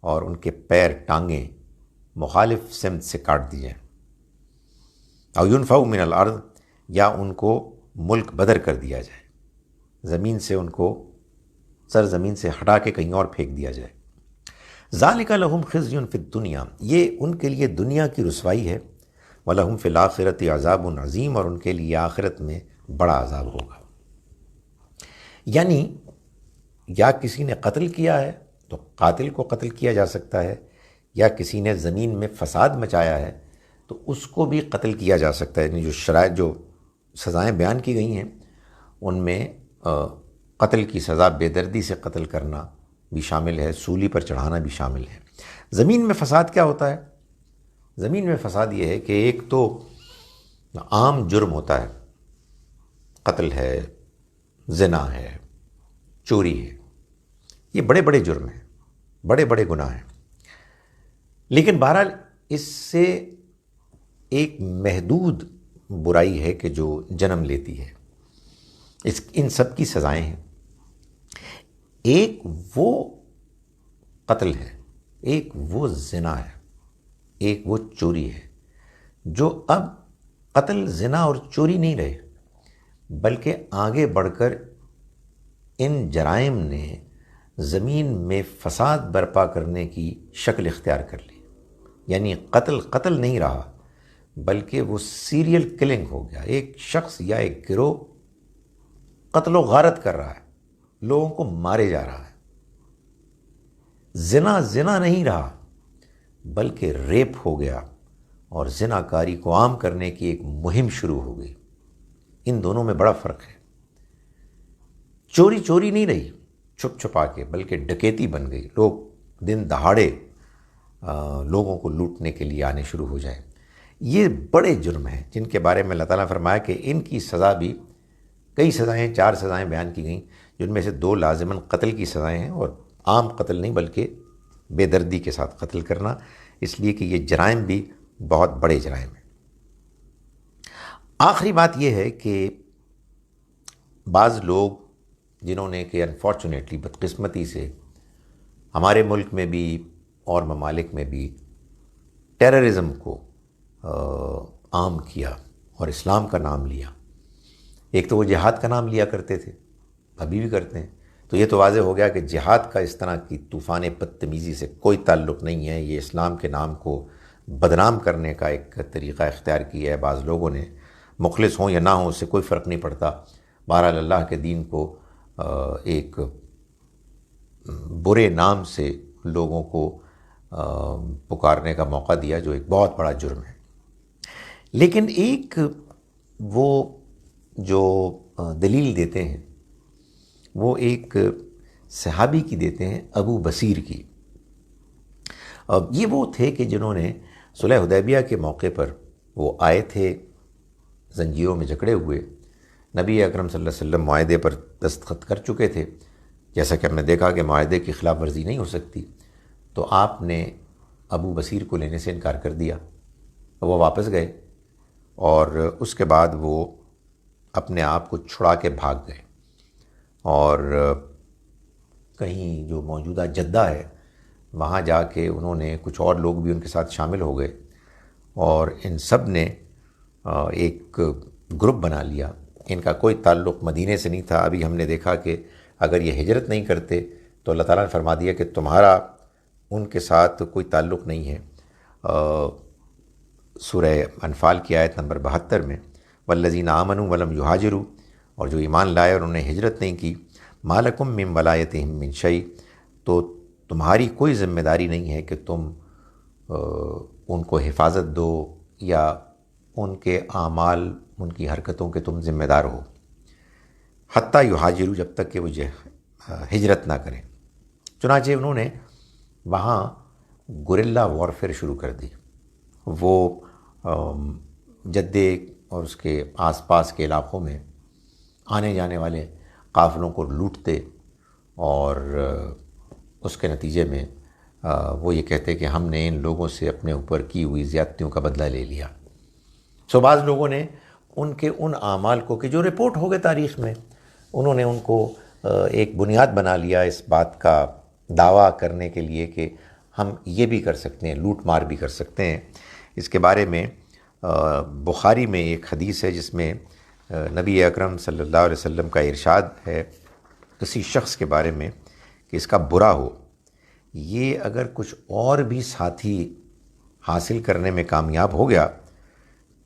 اور ان کے پیر، ٹانگیں مخالف سمت سے کاٹ دی جائیں، أَوْ يُنْفَوْا مِنَ الْأَرْضِ، یا ان کو ملک بدر کر دیا جائے، زمین سے ان کو، سرزمین سے ہٹا کے کہیں اور پھینک دیا جائے۔ ذَلِكَ لَهُمْ خِزْيٌ فِي الدُّنْيَا، یہ ان کے لیے دنیا کی رسوائی ہے، وَلَهُمْ فِي الْآخِرَةِ عَذَابٌ عَظِيمٌ، اور ان کے لیے آخرت میں بڑا عذاب ہوگا۔ یعنی یا کسی نے قتل کیا ہے تو قاتل کو قتل کیا جا سکتا ہے، یا کسی نے زمین میں فساد مچایا ہے تو اس کو بھی قتل کیا جا سکتا ہے۔ یعنی جو شرائط، جو سزائیں بیان کی گئی ہیں ان میں قتل کی سزا بے دردی سے قتل کرنا بھی شامل ہے، سولی پر چڑھانا بھی شامل ہے۔ زمین میں فساد کیا ہوتا ہے؟ زمین میں فساد یہ ہے کہ ایک تو عام جرم ہوتا ہے، قتل ہے، زنا ہے، چوری ہے، یہ بڑے بڑے جرم ہیں، بڑے بڑے گناہ ہیں، لیکن بہرحال اس سے ایک محدود برائی ہے کہ جو جنم لیتی ہے، ان سب کی سزائیں ہیں۔ ایک وہ قتل ہے، ایک وہ زنا ہے، ایک وہ چوری ہے، جو اب قتل، زنا اور چوری نہیں رہے، بلکہ آگے بڑھ کر ان جرائم نے زمین میں فساد برپا کرنے کی شکل اختیار کر لی۔ یعنی قتل نہیں رہا، بلکہ وہ سیریل کلنگ ہو گیا۔ ایک شخص یا ایک گروہ قتل و غارت کر رہا ہے، لوگوں کو مارے جا رہا ہے۔ زنا نہیں رہا، بلکہ ریپ ہو گیا، اور زنا کاری کو عام کرنے کی ایک مہم شروع ہو گئی۔ ان دونوں میں بڑا فرق ہے۔ چوری نہیں رہی چھپ چھپا کے، بلکہ ڈکیتی بن گئی، لوگ دن دہاڑے لوگوں کو لوٹنے کے لیے آنے شروع ہو جائیں۔ یہ بڑے جرم ہیں جن کے بارے میں اللہ تعالیٰ نے فرمایا کہ ان کی سزا بھی کئی سزائیں، 4 سزائیں بیان کی گئیں، جن میں سے 2 لازماً قتل کی سزائیں ہیں، اور عام قتل نہیں بلکہ بے دردی کے ساتھ قتل کرنا، اس لیے کہ یہ جرائم بھی بہت بڑے جرائم ہیں۔ آخری بات یہ ہے کہ بعض لوگ جنہوں نے کہ انفارچونیٹلی، بدقسمتی سے ہمارے ملک میں بھی اور ممالک میں بھی ٹیررزم کو عام کیا اور اسلام کا نام لیا۔ ایک تو وہ جہاد کا نام لیا کرتے تھے، ابھی بھی کرتے ہیں، تو یہ تو واضح ہو گیا کہ جہاد کا اس طرح کی طوفان بدتمیزی سے کوئی تعلق نہیں ہے۔ یہ اسلام کے نام کو بدنام کرنے کا ایک طریقہ اختیار کیا ہے بعض لوگوں نے، مخلص ہوں یا نہ ہوں اس سے کوئی فرق نہیں پڑتا۔ بہرحال اللہ کے دین کو ایک برے نام سے لوگوں کو پکارنے کا موقع دیا، جو ایک بہت بڑا جرم ہے۔ لیکن ایک وہ جو دلیل دیتے ہیں وہ ایک صحابی کی دیتے ہیں، ابو بصیر کی۔ یہ وہ تھے کہ جنہوں نے صلح حدیبیہ کے موقع پر وہ آئے تھے زنجیروں میں جکڑے ہوئے، نبی اکرم صلی اللہ علیہ وسلم معاہدے پر دستخط کر چکے تھے، جیسا کہ ہم نے دیکھا کہ معاہدے کی خلاف ورزی نہیں ہو سکتی، تو آپ نے ابو بصیر کو لینے سے انکار کر دیا، وہ واپس گئے، اور اس کے بعد وہ اپنے آپ کو چھڑا کے بھاگ گئے، اور کہیں جو موجودہ جدہ ہے وہاں جا کے انہوں نے، کچھ اور لوگ بھی ان کے ساتھ شامل ہو گئے، اور ان سب نے ایک گروپ بنا لیا۔ ان کا کوئی تعلق مدینے سے نہیں تھا۔ ابھی ہم نے دیکھا کہ اگر یہ ہجرت نہیں کرتے تو اللہ تعالیٰ نے فرما دیا کہ تمہارا ان کے ساتھ کوئی تعلق نہیں ہے۔ سورہ انفال کی آیت نمبر 72 میں والذین آمنوا ولم یہاجروا، اور جو ایمان لائے اور انہوں نے ہجرت نہیں کی، ما لکم من ولایتہم من شیء، تو تمہاری کوئی ذمہ داری نہیں ہے کہ تم ان کو حفاظت دو یا ان کے اعمال، ان کی حرکتوں کے تم ذمہ دار ہو، حتیٰ یہاجروا، جب تک کہ وہ ہجرت نہ کریں۔ چنانچہ انہوں نے وہاں گوریلا وارفیئر شروع کر دی۔ وہ جدے اور اس کے آس پاس کے علاقوں میں آنے جانے والے قافلوں کو لوٹتے، اور اس کے نتیجے میں وہ یہ کہتے کہ ہم نے ان لوگوں سے اپنے اوپر کی ہوئی زیادتیوں کا بدلہ لے لیا۔ بعض لوگوں نے ان کے ان اعمال کو کہ جو رپورٹ ہو گئے تاریخ میں، انہوں نے ان کو ایک بنیاد بنا لیا اس بات کا دعویٰ کرنے کے لیے کہ ہم یہ بھی کر سکتے ہیں، لوٹ مار بھی کر سکتے ہیں۔ اس کے بارے میں بخاری میں ایک حدیث ہے جس میں نبی اکرم صلی اللہ علیہ وسلم کا ارشاد ہے کسی شخص کے بارے میں کہ اس کا برا ہو، یہ اگر کچھ اور بھی ساتھی حاصل کرنے میں کامیاب ہو گیا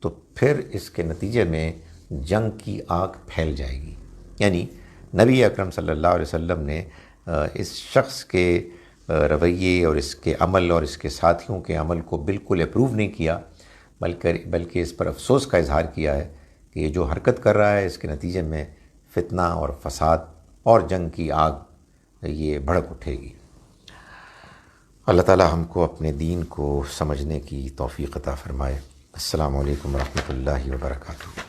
تو پھر اس کے نتیجے میں جنگ کی آگ پھیل جائے گی۔ یعنی نبی اکرم صلی اللہ علیہ وسلم نے اس شخص کے رویے اور اس کے عمل اور اس کے ساتھیوں کے عمل کو بالکل اپروو نہیں کیا، بلکہ اس پر افسوس کا اظہار کیا ہے کہ یہ جو حرکت کر رہا ہے اس کے نتیجے میں فتنہ اور فساد اور جنگ کی آگ یہ بھڑک اٹھے گی۔ اللہ تعالی ہم کو اپنے دین کو سمجھنے کی توفیق عطا فرمائے۔ السلام علیکم ورحمۃ اللہ وبرکاتہ۔